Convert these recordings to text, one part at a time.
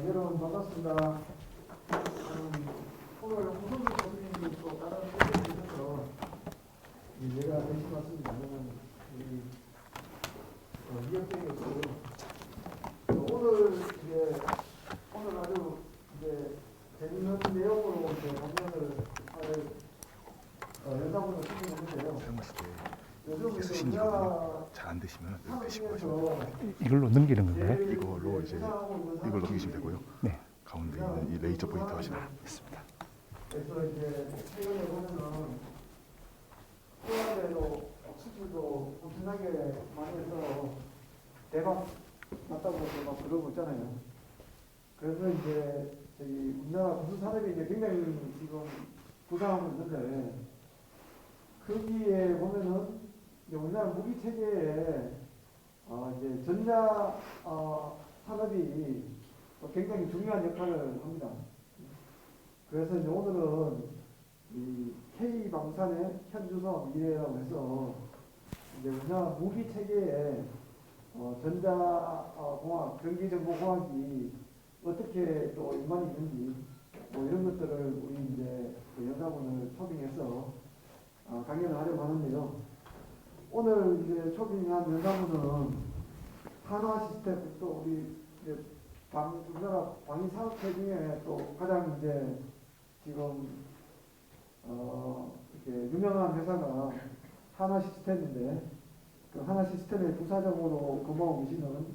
여러분 반갑습니다. 오늘 홍성주 교수님이 또 다른 분들이 있어서 제가 대신 왔습니다. 저는 이혁경이었고요. 오늘 아주 재밌는 내용으로 강연을 할 연사분을 시키는데요. 요즘 쓰신 지 잘 안 되시면 되시고 하시면 이걸로 넘기는 건가요? 이걸로 이제 이걸 넘기시면 되고요. 네. 가운데 있는 이 레이저 포인트 하시면 있습니다. 그래서 이제 최근에 보면은 코로나에도 수출도 엄청나게 많이 해서 대박 났다고 막 그러고 있잖아요. 그래서 이제 저희 우리나라 부수 산업이 이제 굉장히 지금 부상하고 있는데 거기에 보면은 이제 우리나라 무기 체계에 이제 전자 산업이 굉장히 중요한 역할을 합니다. 그래서 이제 오늘은 이 K방산의 현주소 미래라고 해서 이제 우리나라 무기 체계에 전자공학, 전기정보공학이 어떻게 또 연관이 있는지 뭐 이런 것들을 우리 이제 연사분을 초빙해서 강연을 하려고 하는데요. 오늘 이제 초빙한 연사분은 한화 시스템 또 우리 이제 우리나라 방위 사업체 중에 또 가장 이제 지금 이렇게 유명한 회사가 한화 시스템인데 그 한화 시스템의 부사장으로 근무하고 계시는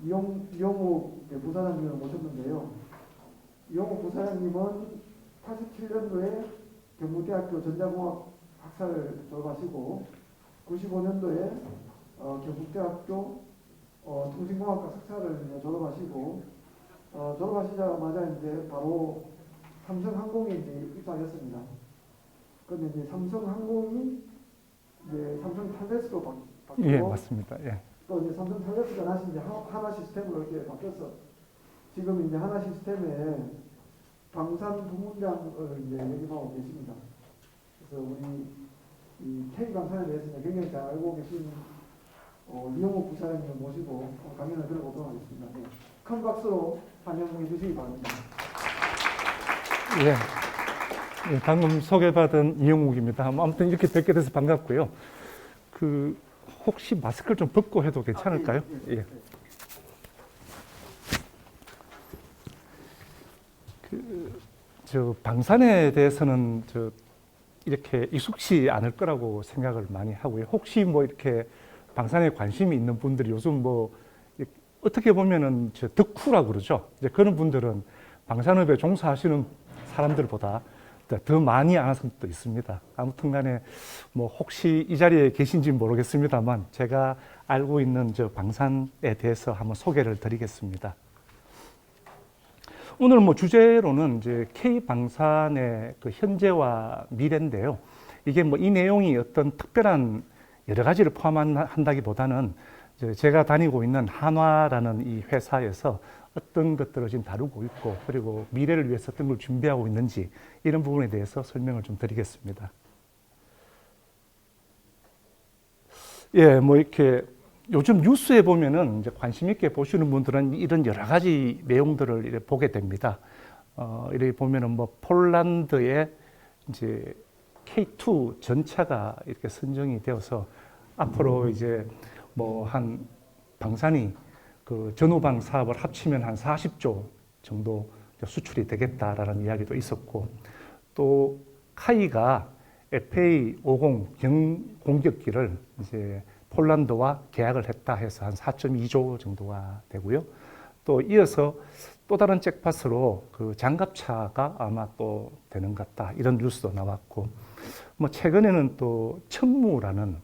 이용욱 부사장님을 모셨는데요. 이용욱 부사장님은 87년도에 경북대학교 전자공학 학사를 졸업하시고 95년도에 경북대학교 통신공학과 석사를 졸업하시고 졸업하시자마자 이제 바로 삼성항공에 이제 입사하셨습니다. 그런데 이제 삼성항공이 이제 삼성 탈레스로 바뀌고 예, 맞습니다. 예. 또 이제 삼성 탈레스가 다시 이제 하나 시스템으로 이렇게 바뀌어서 지금 이제 하나 시스템의 방산 부문장을 이제 역임하고 계십니다. 그래서 우리 이 K 방산에 대해서 굉장히 잘 알고 계신 이용욱 부사장님을 모시고 강연을 들어보도록 하겠습니다. 네. 큰 박수로 환영해 주시기 바랍니다. 예. 예, 방금 소개받은 이영욱입니다. 아무튼 이렇게 뵙게 돼서 반갑고요. 혹시 마스크를 좀 벗고 해도 괜찮을까요? 예. 방산에 대해서는 이렇게 익숙치 않을 거라고 생각을 많이 하고요. 혹시 뭐 이렇게 방산에 관심이 있는 분들이 요즘 뭐 어떻게 보면은 덕후라고 그러죠. 이제 그런 분들은 방산업에 종사하시는 사람들보다 더 많이 아는 사람도 있습니다. 아무튼 간에 뭐 혹시 이 자리에 계신지 모르겠습니다만 제가 알고 있는 방산에 대해서 한번 소개를 드리겠습니다. 오늘 뭐 주제로는 이제 K방산의 그 현재와 미래인데요. 이게 뭐 이 내용이 어떤 특별한 여러 가지를 포함한다기보다는 제가 다니고 있는 한화라는 이 회사에서 어떤 것들을 지금 다루고 있고 그리고 미래를 위해서 어떤 걸 준비하고 있는지 이런 부분에 대해서 설명을 좀 드리겠습니다. 예, 뭐 이렇게 요즘 뉴스에 보면은 이제 관심 있게 보시는 분들은 이런 여러 가지 내용들을 이렇게 보게 됩니다. 이렇게 보면은 뭐 폴란드의 이제 K2 전차가 이렇게 선정이 되어서 앞으로 이제 뭐 한 방산이 그 전후방 사업을 합치면 한 40조 정도 수출이 되겠다라는 이야기도 있었고 또 카이가 FA-50 경공격기를 이제 폴란드와 계약을 했다 해서 한 4.2조 정도가 되고요. 또 이어서 또 다른 잭팟으로 그 장갑차가 아마 또 되는 것 같다 이런 뉴스도 나왔고 뭐 최근에는 또 천무라는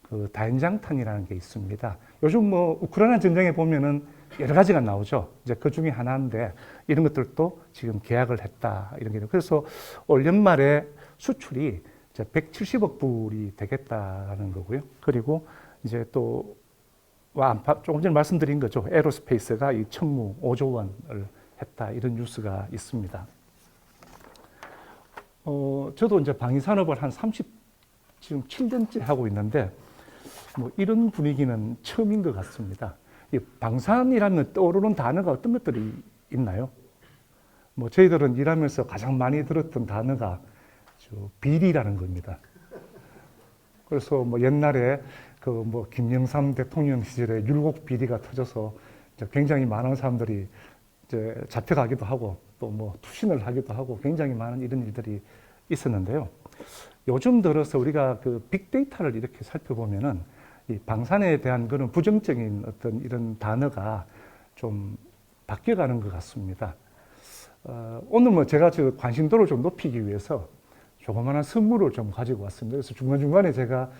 그 다연장탄이라는 게 있습니다. 요즘 뭐 우크라이나 전쟁에 보면은 여러 가지가 나오죠. 이제 그 중에 하나인데 이런 것들도 지금 계약을 했다 이런 게 그래서 올 연말에 수출이 이제 170억 불이 되겠다라는 거고요. 그리고 이제 또 조금 전에 말씀드린 거죠. 에어로스페이스가 이 천무 5조 원을 했다 이런 뉴스가 있습니다. 저도 이제 방위산업을 한 37년째 하고 있는데 뭐 이런 분위기는 처음인 것 같습니다. 이 방산이라면 떠오르는 단어가 어떤 것들이 있나요? 뭐 저희들은 일하면서 가장 많이 들었던 단어가 비리라는 겁니다. 그래서 뭐 옛날에 그 뭐 김영삼 대통령 시절에 율곡 비리가 터져서 이제 굉장히 많은 사람들이 이제 잡혀가기도 하고 또 뭐 투신을 하기도 하고 굉장히 많은 이런 일들이 있었는데요. 요즘 들어서 우리가 그 빅데이터를 이렇게 살펴보면은 이 방산에 대한 그런 부정적인 어떤 이런 단어가 좀 바뀌어가는 것 같습니다. 오늘 뭐 제가 저 관심도를 좀 높이기 위해서 조그마한 선물을 좀 가지고 왔습니다. 그래서 중간중간에 제가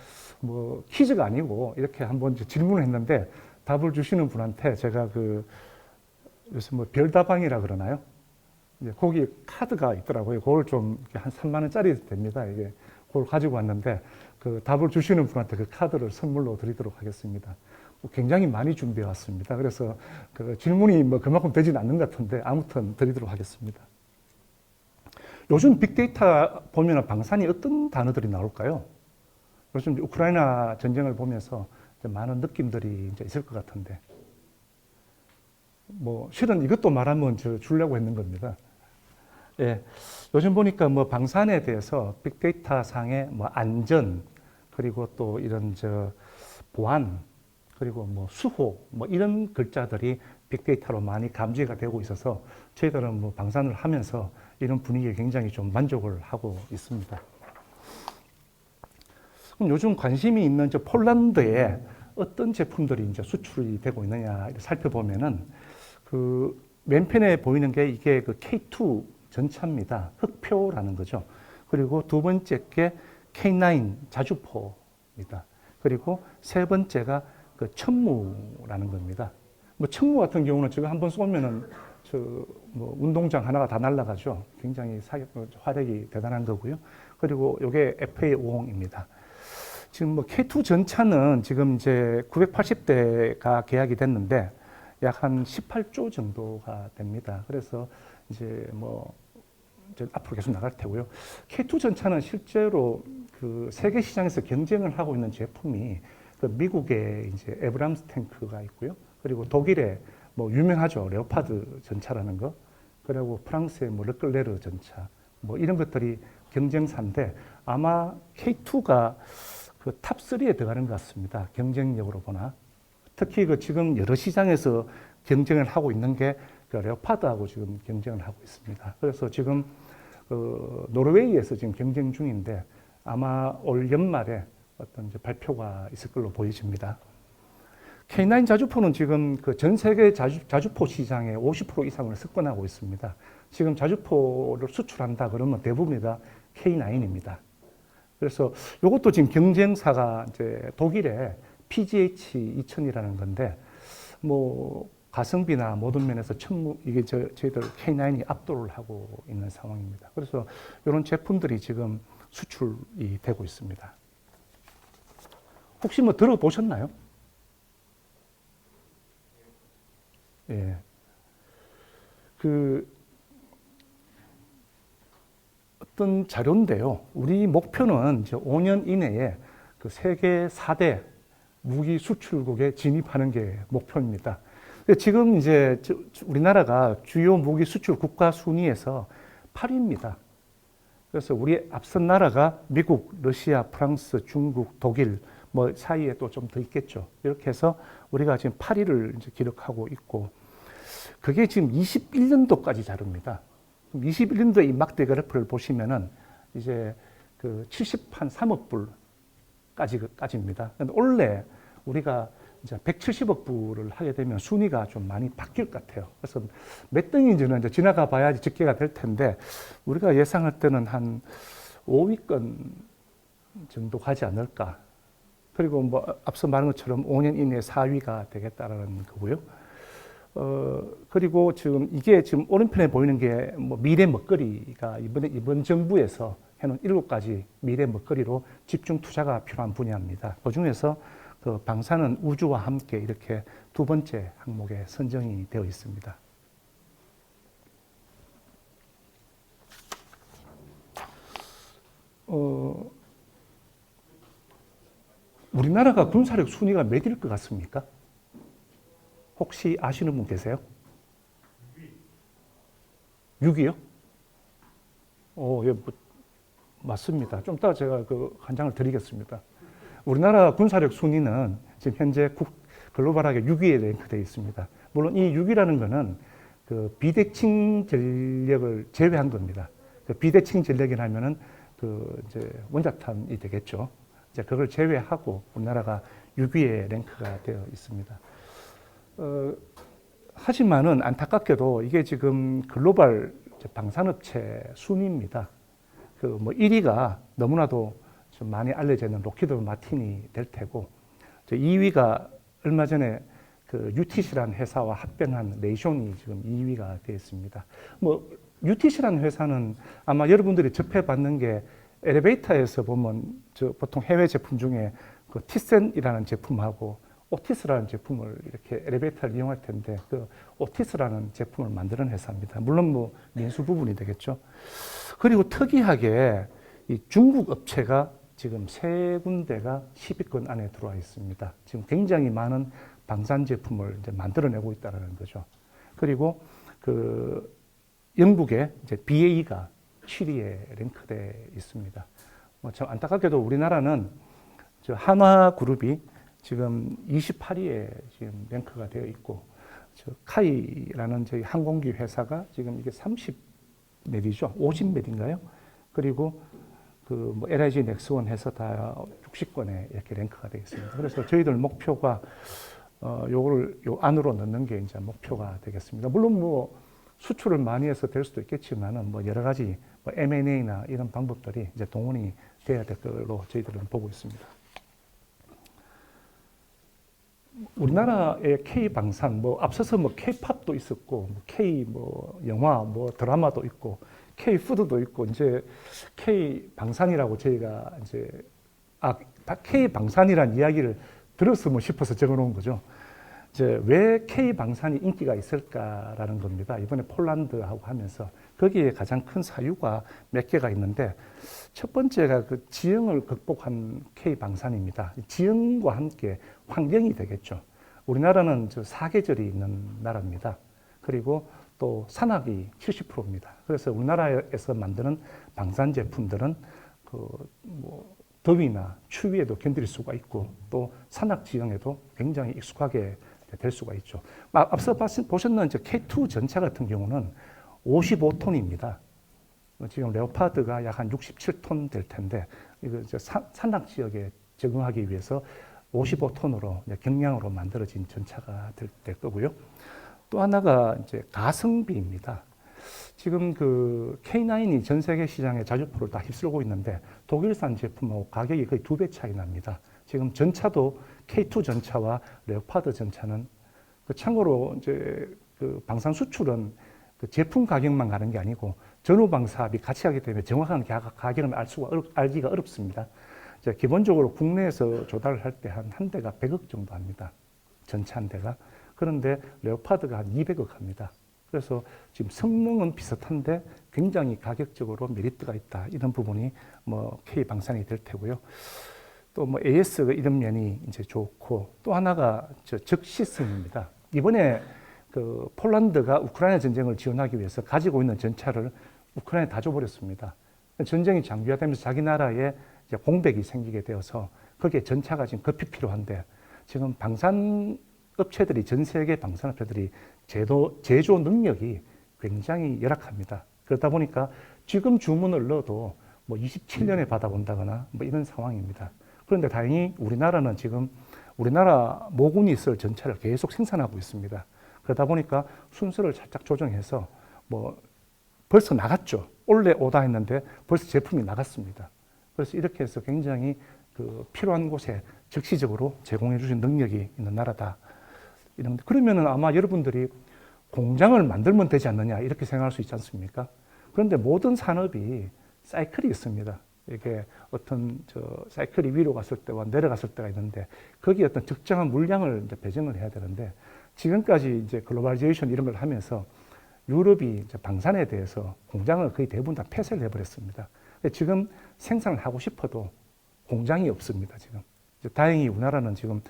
뭐 퀴즈가 아니고 이렇게 한번 질문을 했는데 답을 주시는 분한테 제가 그 요새 뭐 별다방이라 그러나요? 이제 거기 카드가 있더라고요. 그걸 좀 한 3만 원짜리 됩니다. 이게 그걸 가지고 왔는데 그 답을 주시는 분한테 그 카드를 선물로 드리도록 하겠습니다. 굉장히 많이 준비해 왔습니다. 그래서 그 질문이 뭐 그만큼 되진 않는 것 같은데 아무튼 드리도록 하겠습니다. 요즘 빅데이터 보면 방산이 어떤 단어들이 나올까요? 요즘 우크라이나 전쟁을 보면서 많은 느낌들이 이제 있을 것 같은데, 뭐 실은 이것도 말하면 주려고 했는 겁니다. 예, 요즘 보니까 뭐 방산에 대해서 빅데이터 상의 뭐 안전, 그리고 또 이런 보안, 그리고 뭐 수호, 뭐 이런 글자들이 빅데이터로 많이 감지가 되고 있어서 저희들은 뭐 방산을 하면서 이런 분위기에 굉장히 좀 만족을 하고 있습니다. 그럼 요즘 관심이 있는 폴란드에 어떤 제품들이 이제 수출이 되고 있느냐 살펴보면은 그 맨편에 보이는 게 이게 그 K2 전차입니다. 흑표라는 거죠. 그리고 두 번째 게 K9 자주포입니다. 그리고 세 번째가 그 천무라는 겁니다. 뭐 천무 같은 경우는 지금 한번 쏘면은 뭐 운동장 하나가 다 날아가죠. 굉장히 화력이 대단한 거고요. 그리고 이게 FA50입니다. 지금 뭐 K2 전차는 지금 이제 980대가 계약이 됐는데 약 한 18조 정도가 됩니다. 그래서 이제 뭐 이제 앞으로 계속 나갈 테고요. K2 전차는 실제로 그 세계 시장에서 경쟁을 하고 있는 제품이 그 미국의 이제 에브람스 탱크가 있고요. 그리고 독일의 뭐 유명하죠. 레오파드 전차라는 거. 그리고 프랑스의 뭐 르클레르 전차. 뭐 이런 것들이 경쟁사인데 아마 K2가 그 탑3에 들어가는 것 같습니다. 경쟁력으로 보나. 특히 그 지금 여러 시장에서 경쟁을 하고 있는 게 그 레오파드하고 지금 경쟁을 하고 있습니다. 그래서 지금 노르웨이에서 지금 경쟁 중인데 아마 올 연말에 어떤 이제 발표가 있을 걸로 보여집니다. K9 자주포는 지금 그 전 세계 자주포 시장의 50% 이상을 석권하고 있습니다. 지금 자주포를 수출한다 그러면 대부분이 다 K9입니다. 그래서 이것도 지금 경쟁사가 이제 독일의 PGH-2000이라는 건데 뭐 가성비나 모든 면에서 이게 저희들 K9이 압도를 하고 있는 상황입니다. 그래서 이런 제품들이 지금 수출이 되고 있습니다. 혹시 뭐 들어보셨나요? 예. 그 어떤 자료인데요. 우리 목표는 이제 5년 이내에 그 세계 4대 무기 수출국에 진입하는 게 목표입니다. 지금 이제 우리나라가 주요 무기 수출 국가 순위에서 8위입니다. 그래서 우리 앞선 나라가 미국, 러시아, 프랑스, 중국, 독일 뭐 사이에 또 좀 더 있겠죠. 이렇게 해서 우리가 지금 8위를 이제 기록하고 있고 그게 지금 21년도까지 자료입니다. 21년도 이 막대 그래프를 보시면은 이제 그 73억 불까지입니다. 근데 원래 우리가 이제 170억 불을 하게 되면 순위가 좀 많이 바뀔 것 같아요. 그래서 몇 등인지는 이제 지나가 봐야지 집계가 될 텐데 우리가 예상할 때는 한 5위권 정도 가지 않을까. 그리고 뭐 앞서 말한 것처럼 5년 이내에 4위가 되겠다라는 거고요. 그리고 지금 이게 지금 오른편에 보이는 게 뭐 미래 먹거리가 이번 정부에서 해놓은 7가지 미래 먹거리로 집중 투자가 필요한 분야입니다. 그 중에서 그 방사능 우주와 함께 이렇게 두 번째 항목에 선정이 되어 있습니다. 우리나라가 군사력 순위가 몇일 것 같습니까? 혹시 아시는 분 계세요? 6위요? 예, 뭐, 맞습니다. 좀 이따 제가 그 한 장을 드리겠습니다. 우리나라 군사력 순위는 지금 현재 글로벌하게 6위에 랭크되어 있습니다. 물론 이 6위라는 거는 그 비대칭 전력을 제외한 겁니다. 그 비대칭 전력이라면은 그 이제 원자탄이 되겠죠. 이제 그걸 제외하고 우리나라가 6위에 랭크가 되어 있습니다. 하지만은 안타깝게도 이게 지금 글로벌 방산업체 순위입니다. 그 뭐 1위가 너무나도 좀 많이 알려져 있는 록히드 마틴이 될 테고, 2위가 얼마 전에 그 UTC라는 회사와 합병한 레이숑이 지금 2위가 되어 있습니다. 뭐 UTC라는 회사는 아마 여러분들이 접해봤는 게 엘리베이터에서 보면 저 보통 해외 제품 중에 그 티센이라는 제품하고 오티스라는 제품을 이렇게 엘리베이터를 이용할 텐데 그 오티스라는 제품을 만드는 회사입니다. 물론 뭐 민수 부분이 되겠죠. 그리고 특이하게 이 중국 업체가 지금 3군데가 10위권 안에 들어와 있습니다. 지금 굉장히 많은 방산 제품을 이제 만들어내고 있다는 거죠. 그리고 그 영국의 이제 BAE가 7위에 랭크되어 있습니다. 뭐 참 안타깝게도 우리나라는 저 한화그룹이 지금 28위에 지금 랭크가 되어 있고, 저 카이라는 저희 항공기 회사가 지금 이게 30몇이죠, 50몇인가요? 그리고 그 뭐 LIG 넥스원 해서 다 60권에 이렇게 랭크가 되어 있습니다. 그래서 저희들 목표가 요거를 요 안으로 넣는 게 이제 목표가 되겠습니다. 물론 뭐 수출을 많이 해서 될 수도 있겠지만은 뭐 여러 가지 뭐 M&A나 이런 방법들이 이제 동원이 돼야 될 걸로 저희들은 보고 있습니다. 우리나라의 K 방산, 뭐 앞서서 뭐 K-팝도 있었고, 뭐 K 뭐 영화, 뭐 드라마도 있고, K 푸드도 있고, 이제 K 방산이라고 저희가 이제 K 방산이란 이야기를 들었으면 싶어서 적어놓은 거죠. 이제 왜 K 방산이 인기가 있을까라는 겁니다. 이번에 폴란드하고 하면서 거기에 가장 큰 사유가 몇 개가 있는데, 첫 번째가 그 지형을 극복한 K 방산입니다. 지형과 함께 환경이 되겠죠. 우리나라는 저 사계절이 있는 나라입니다. 그리고 또 산악이 70%입니다. 그래서 우리나라에서 만드는 방산 제품들은 그 뭐 더위나 추위에도 견딜 수가 있고, 또 산악 지형에도 굉장히 익숙하게 될 수가 있죠. 앞서 보셨는 K2 전차 같은 경우는 55톤입니다. 지금 레오파드가 약 한 67톤 될 텐데, 이거 산악 지역에 적응하기 위해서 55톤으로 경량으로 만들어진 전차가 될 거고요. 또 하나가 이제 가성비입니다. 지금 그 K9이 전 세계 시장의 자주포를 다 휩쓸고 있는데 독일산 제품하고 가격이 거의 2배 차이 납니다. 지금 전차도 K2 전차와 레오파드 전차는 참고로 이제 그 방산 수출은 그 제품 가격만 가는 게 아니고 전후방 사업이 같이 하기 때문에 정확한 가격을 알기가 어렵습니다. 이제 기본적으로 국내에서 조달을 할 때 한 대가 100억 정도 합니다. 전차 한 대가. 그런데 레오파드가 한 200억 합니다. 그래서 지금 성능은 비슷한데 굉장히 가격적으로 메리트가 있다. 이런 부분이 뭐 K 방산이 될 테고요. 또 뭐 AS 이런 면이 이제 좋고, 또 하나가 적시성입니다. 이번에 그 폴란드가 우크라이나 전쟁을 지원하기 위해서 가지고 있는 전차를 우크라이나에 다 줘버렸습니다. 전쟁이 장기화되면서 자기 나라에 이제 공백이 생기게 되어서 거기에 전차가 지금 급히 필요한데, 지금 방산 업체들이, 전 세계 방산 업체들이 제조 능력이 굉장히 열악합니다. 그러다 보니까 지금 주문을 넣어도 뭐 27년에 받아본다거나 뭐 이런 상황입니다. 그런데 다행히 우리나라는 지금 우리나라 모군이 있을 전차를 계속 생산하고 있습니다. 그러다 보니까 순서를 살짝 조정해서 뭐 벌써 나갔죠. 원래 오다 했는데 벌써 제품이 나갔습니다. 그래서 이렇게 해서 굉장히 그 필요한 곳에 즉시적으로 제공해 주신 능력이 있는 나라다. 그러면은 아마 여러분들이 공장을 만들면 되지 않느냐 이렇게 생각할 수 있지 않습니까? 그런데 모든 산업이 사이클이 있습니다. 이게 어떤 사이클이 위로 갔을 때와 내려갔을 때가 있는데, 거기에 어떤 적정한 물량을 이제 배정을 해야 되는데, 지금까지 이제 글로벌리제이션 이런 걸 하면서 유럽이 이제 방산에 대해서 공장을 거의 대부분 다 폐쇄를 해버렸습니다. 지금 생산을 하고 싶어도 공장이 없습니다. 지금 다행히 우리나라는 지금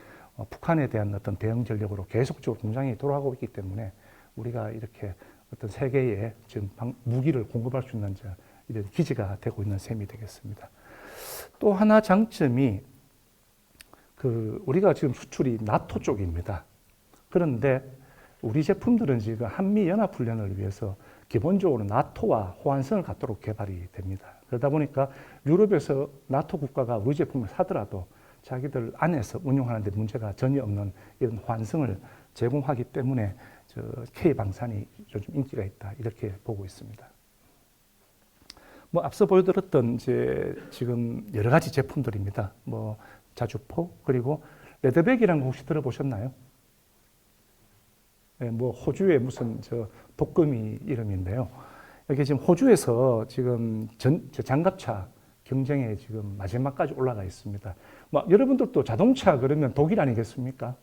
북한에 대한 어떤 대응 전력으로 계속적으로 공장이 돌아가고 있기 때문에 우리가 이렇게 어떤 세계에 지금 무기를 공급할 수 있는 이런 기지가 되고 있는 셈이 되겠습니다. 또 하나 장점이 우리가 지금 수출이 나토 쪽입니다. 그런데 우리 제품들은 지금 한미연합훈련을 위해서 기본적으로 나토와 호환성을 갖도록 개발이 됩니다. 그러다 보니까 유럽에서 나토 국가가 우리 제품을 사더라도 자기들 안에서 운용하는 데 문제가 전혀 없는 이런 호환성을 제공하기 때문에 K방산이 요즘 인기가 있다 이렇게 보고 있습니다. 뭐 앞서 보여드렸던 지금 여러 가지 제품들입니다. 뭐 자주포 그리고 레드백이라는 거 혹시 들어보셨나요? 네, 뭐 호주의 무슨 독금이 이름인데요. 여기 지금 호주에서 지금 장갑차 경쟁에 지금 마지막까지 올라가 있습니다. 뭐 여러분들도 자동차 그러면 독일 아니겠습니까?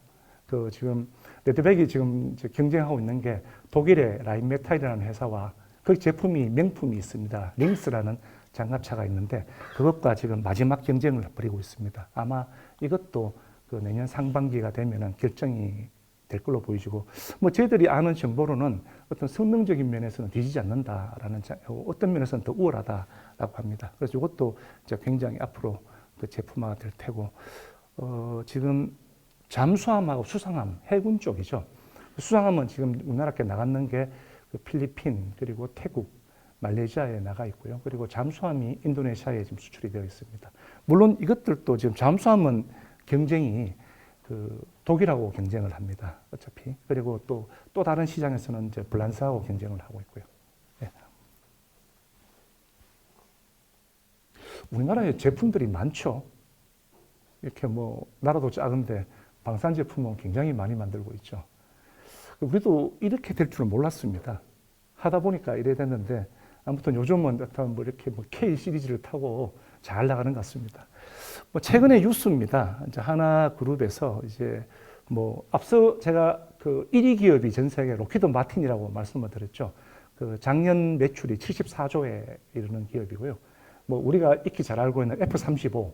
지금 레드백이 지금 경쟁하고 있는 게 독일의 라인메탈이라는 회사와 그 제품이 명품이 있습니다. 링스라는 장갑차가 있는데 그것과 지금 마지막 경쟁을 벌이고 있습니다. 아마 이것도 내년 상반기가 되면은 결정이 될 걸로 보이지고, 뭐 저희들이 아는 정보로는 어떤 성능적인 면에서는 뒤지지 않는다라는, 어떤 면에서는 더 우월하다라고 합니다. 그래서 이것도 굉장히 앞으로 제품화가 될 테고, 지금 잠수함하고 수상함, 해군 쪽이죠. 수상함은 지금 우리나라께 나갔는 게 필리핀, 그리고 태국, 말레이시아에 나가 있고요. 그리고 잠수함이 인도네시아에 지금 수출이 되어 있습니다. 물론 이것들도 지금 잠수함은 경쟁이 독일하고 경쟁을 합니다. 어차피. 그리고 또 다른 시장에서는 이제 불란스하고 경쟁을 하고 있고요. 네. 우리나라에 제품들이 많죠. 이렇게 뭐 나라도 작은데 방산 제품은 굉장히 많이 만들고 있죠. 우리도 이렇게 될 줄은 몰랐습니다. 하다 보니까 이래 됐는데 아무튼 요즘은 뭐 이렇게 뭐 K 시리즈를 타고 잘 나가는 것 같습니다. 뭐 최근에 뉴스입니다. 이제 하나그룹에서 이제 뭐 앞서 제가 1위 기업이 전 세계 로키드 마틴이라고 말씀을 드렸죠. 작년 매출이 74조에 이르는 기업이고요. 뭐 우리가 익히 잘 알고 있는 F-35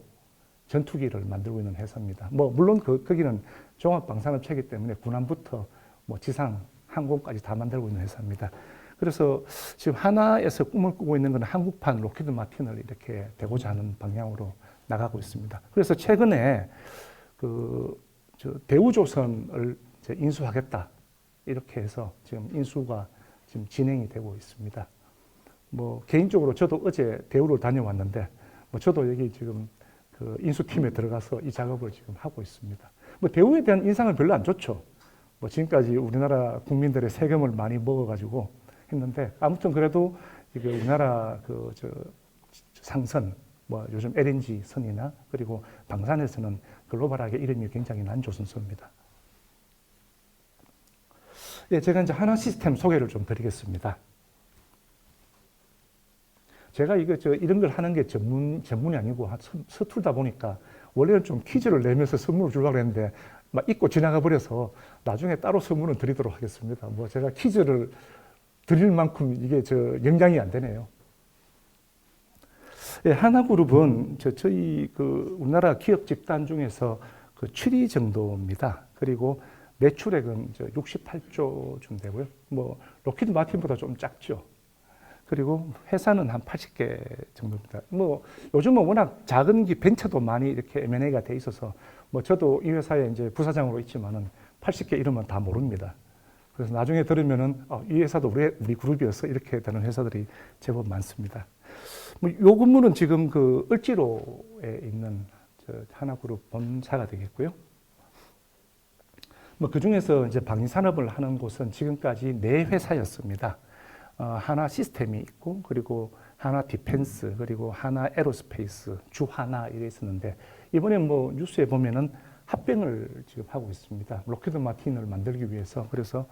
전투기를 만들고 있는 회사입니다. 뭐 물론 거기는 종합 방산업체이기 때문에 군함부터 뭐 지상 항공까지 다 만들고 있는 회사입니다. 그래서 지금 하나에서 꿈을 꾸고 있는 건 한국판 로키드 마틴을 이렇게 되고자 하는 방향으로 나가고 있습니다. 그래서 최근에 대우조선을 인수하겠다 이렇게 해서 지금 인수가 지금 진행이 되고 있습니다. 뭐 개인적으로 저도 어제 대우를 다녀왔는데 뭐 저도 여기 지금 인수팀에 들어가서 이 작업을 지금 하고 있습니다. 뭐 대우에 대한 인상은 별로 안 좋죠. 뭐 지금까지 우리나라 국민들의 세금을 많이 먹어가지고 했는데 아무튼 그래도 이게 우리나라 상선 뭐 요즘 LNG 선이나 그리고 방산에서는 글로벌하게 이름이 굉장히 난 조선소입니다. 예, 제가 이제 하나 시스템 소개를 좀 드리겠습니다. 제가 이런 걸 하는 게 전문이 아니고 서툴다 보니까 원래는 좀 퀴즈를 내면서 선물을 주려고 했는데 막 잊고 지나가 버려서 나중에 따로 선물을 드리도록 하겠습니다. 뭐 제가 퀴즈를 드릴 만큼 이게 연장이 안 되네요. 예, 하나그룹은 저희 우리나라 기업 집단 중에서 7위 정도입니다. 그리고 매출액은 68조쯤 되고요. 뭐 로키드 마틴보다 좀 작죠. 그리고 회사는 한 80개 정도입니다. 뭐 요즘은 워낙 작은 벤처도 많이 이렇게 M&A가 돼 있어서 뭐 저도 이 회사에 이제 부사장으로 있지만은 80개 이름은 다 모릅니다. 그래서 나중에 들으면은 이 회사도 우리 그룹이어서 이렇게 되는 회사들이 제법 많습니다. 뭐 요 건물은 지금 을지로에 있는 하나그룹 본사가 되겠고요. 뭐 그 중에서 이제 방위산업을 하는 곳은 지금까지 4회사였습니다. 하나 시스템이 있고 그리고 하나 디펜스 그리고 하나 에로스페이스 주하나 이래 있었는데 이번에 뭐 뉴스에 보면은 합병을 지금 하고 있습니다. 로키드 마틴을 만들기 위해서. 그래서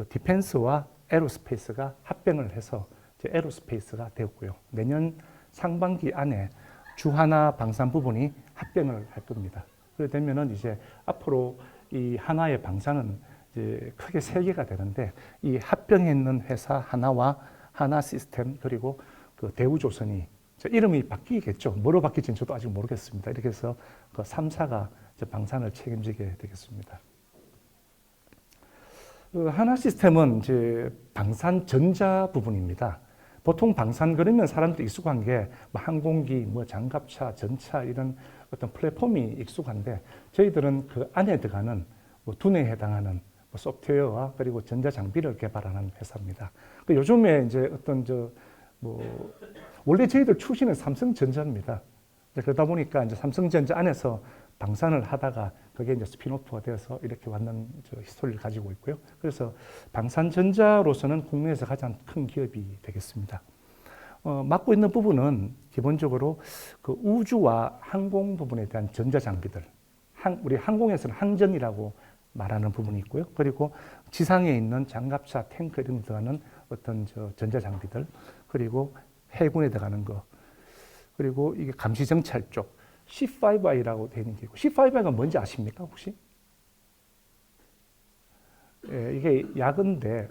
디펜스와 에로스페이스가 합병을 해서 이제 에로스페이스가 되었고요. 내년 상반기 안에 주하나 방산 부분이 합병을 할 겁니다. 그렇게 되면은 이제 앞으로 이 하나의 방산은 이제 크게 3개가 되는데 이 합병했는 회사 하나와 하나 시스템 그리고 대우조선이 이름이 바뀌겠죠. 뭐로 바뀔지는 저도 아직 모르겠습니다. 이렇게 해서 3사가 방산을 책임지게 되겠습니다. 하나 시스템은 이제 방산 전자 부분입니다. 보통 방산 그러면 사람들이 익숙한 게뭐 항공기, 뭐 장갑차, 전차 이런 어떤 플랫폼이 익숙한데 저희들은 그 안에 들어가는 뭐 두뇌에 해당하는 뭐 소프트웨어와 그리고 전자 장비를 개발하는 회사입니다. 그 요즘에 이제 어떤 뭐 원래 저희들 출신은 삼성전자입니다. 그러다 보니까 이제 삼성전자 안에서 방산을 하다가 그게 이제 스핀오프가 되어서 이렇게 왔는 히스토리를 가지고 있고요. 그래서 방산전자로서는 국내에서 가장 큰 기업이 되겠습니다. 맡고 있는 부분은 기본적으로 그 우주와 항공 부분에 대한 전자 장비들, 우리 항공에서는 항전이라고 말하는 부분이 있고요. 그리고 지상에 있는 장갑차, 탱크 이런 데 들어가는 어떤 전자 장비들, 그리고 해군에 들어가는 거, 그리고 이게 감시 정찰 쪽 C5I라고 되어 있는 게 있고, C5I가 뭔지 아십니까 혹시? 예, 이게 약인데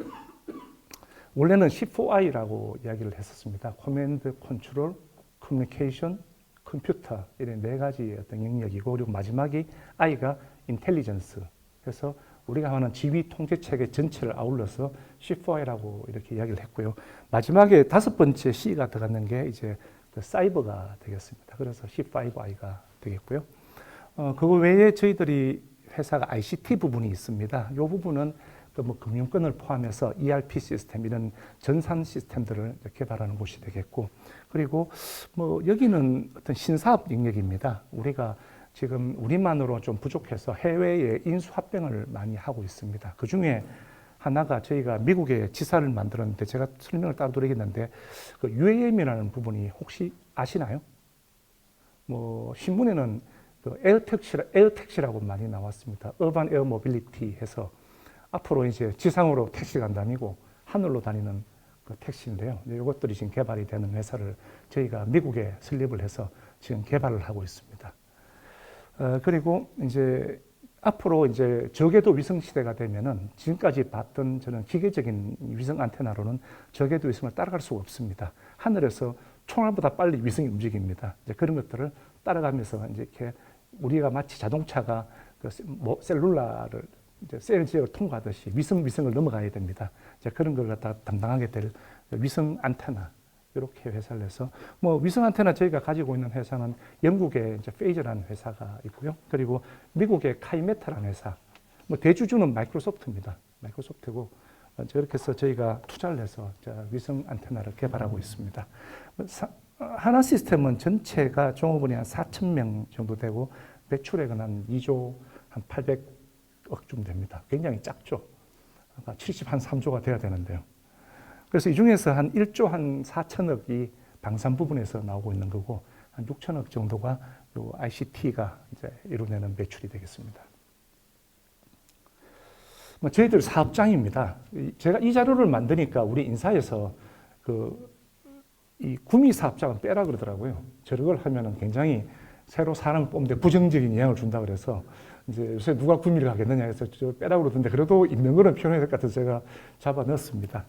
원래는 C4I라고 이야기를 했었습니다. 코맨드, 컨트롤, 커뮤니케이션, 컴퓨터 이런 네 가지의 어떤 영역이고, 그리고 마지막이 I가 인텔리전스. 그래서 우리가 하는 지휘 통제 체계 전체를 아울러서 C4I라고 이렇게 이야기를 했고요. 마지막에 다섯 번째 C가 들어가는 게 이제 그 사이버가 되겠습니다. 그래서 C5I가 되겠고요. 그거 외에 저희들이 회사가 ICT 부분이 있습니다. 이 부분은 그 뭐 금융권을 포함해서 ERP 시스템 이런 전산 시스템들을 개발하는 곳이 되겠고, 그리고 뭐 여기는 어떤 신사업 영역입니다. 우리가 지금 우리만으로 좀 부족해서 해외에 인수합병을 많이 하고 있습니다. 그 중에 하나가 저희가 미국에 지사를 만들었는데 제가 설명을 따로 드리겠는데 그 UAM이라는 부분이 혹시 아시나요? 뭐 신문에는 그 에어택시라고 많이 나왔습니다. 어반 에어 모빌리티 해서 앞으로 이제 지상으로 택시가 안 다니고 하늘로 다니는 그 택시인데요. 이것들이 지금 개발이 되는 회사를 저희가 미국에 설립을 해서 지금 개발을 하고 있습니다. 그리고 이제 앞으로 이제 저궤도 위성 시대가 되면은 지금까지 봤던 저는 기계적인 위성 안테나로는 저궤도 위성을 따라갈 수가 없습니다. 하늘에서 총알보다 빨리 위성이 움직입니다. 이제 그런 것들을 따라가면서 이제 이렇게 우리가 마치 자동차가 그 셀룰라를 이제 셀 지역을 통과하듯이 위성을 넘어가야 됩니다. 이제 그런 걸 갖다 담당하게 될 위성 안테나 이렇게 회사를 해서 뭐 위성 안테나 저희가 가지고 있는 회사는 영국의 이제 페이저라는 회사가 있고요. 그리고 미국의 카이메타라는 회사, 뭐 대주주는 마이크로소프트입니다. 마이크로소프트고 이렇게 해서 저희가 투자를 해서 위성 안테나를 개발하고 있습니다. 하나 시스템은 전체가 종업원이 한 4,000명 정도 되고 매출액은 한 2조 한 800억쯤 됩니다. 굉장히 작죠. 아까 73조가 돼야 되는데요. 그래서 이 중에서 한 1조 한 4천억이 방산 부분에서 나오고 있는 거고 한 6천억 정도가 요 ICT가 이제 이루어내는 매출이 되겠습니다. 뭐 저희들 사업장입니다. 제가 이 자료를 만드니까 우리 인사에서 이 구미 사업장은 빼라 그러더라고요. 저걸 하면은 굉장히 새로 사람을 뽑는데 부정적인 영향을 준다 그래서 이제 요새 누가 구미를 하겠느냐 해서 저 빼라 그러던데 그래도 있는 거는 표현해야 될 것 같아서 제가 잡아 넣었습니다.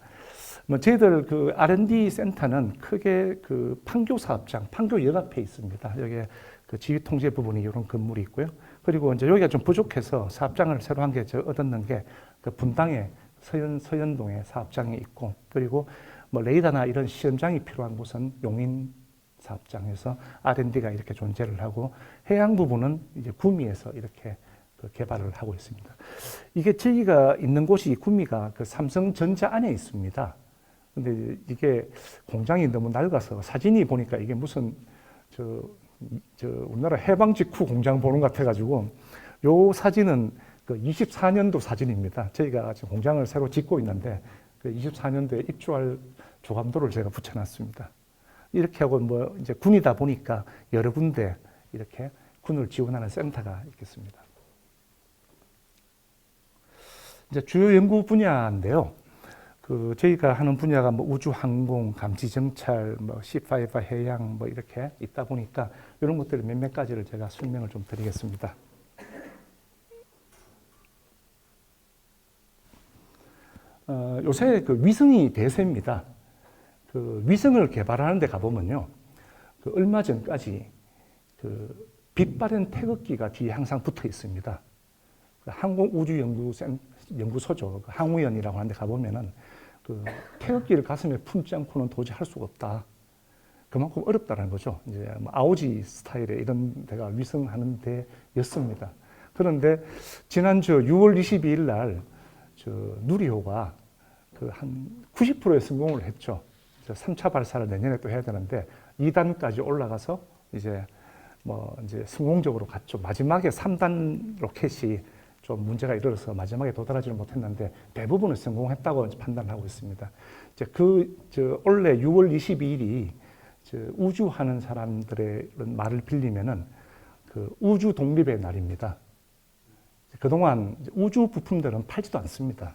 뭐 저희들 그 R&D 센터는 크게 그 판교 사업장, 판교 역 앞에 있습니다. 여기에 그 지휘 통제 부분이 이런 건물이 있고요. 그리고 이제 여기가 좀 부족해서 사업장을 새로 한 게 얻었는 게 그 분당에 서현동에 사업장이 있고, 그리고 뭐 레이더나 이런 시험장이 필요한 곳은 용인 사업장에서 R&D가 이렇게 존재를 하고, 해양 부분은 이제 구미에서 이렇게 그 개발을 하고 있습니다. 이게 저희가 있는 곳이 구미가 그 삼성전자 안에 있습니다. 근데 이게 공장이 너무 낡아서 사진이 보니까 이게 무슨 우리나라 해방 직후 공장 보는 것 같아가지고 요 사진은 그 24년도 사진입니다. 저희가 지금 공장을 새로 짓고 있는데 그 24년도에 입주할 조감도를 제가 붙여놨습니다. 이렇게 하고 뭐 이제 군이다 보니까 여러 군데 이렇게 군을 지원하는 센터가 있겠습니다. 이제 주요 연구 분야인데요. 그 저희가 하는 분야가 뭐 우주 항공, 감지 정찰, 뭐 C5 해양 뭐 이렇게 있다 보니까 이런 것들 몇몇 가지를 제가 설명을 좀 드리겠습니다. 요새 그 위성이 대세입니다. 그 위성을 개발하는 데 가보면요. 그 얼마 전까지 그 빛바랜 태극기가 뒤에 항상 붙어 있습니다. 그 항공우주연구소죠. 그 항우연이라고 하는데 가보면은 그 태극기를 가슴에 품지 않고는 도저히 할 수가 없다. 그만큼 어렵다는 거죠. 이제 뭐 아오지 스타일의 이런 데가 위성하는 데였습니다. 그런데 지난주 6월 22일 날 누리호가 그 한 90%의 성공을 했죠. 3차 발사를 내년에 또 해야 되는데 2단까지 올라가서 이제 성공적으로 갔죠. 마지막에 3단 로켓이 좀 문제가 일어나서 마지막에 도달하지는 못했는데 대부분은 성공했다고 판단하고 있습니다. 이제 원래 6월 22일이 우주하는 사람들의 이런 말을 빌리면은 그 우주 독립의 날입니다. 그동안 우주 부품들은 팔지도 않습니다.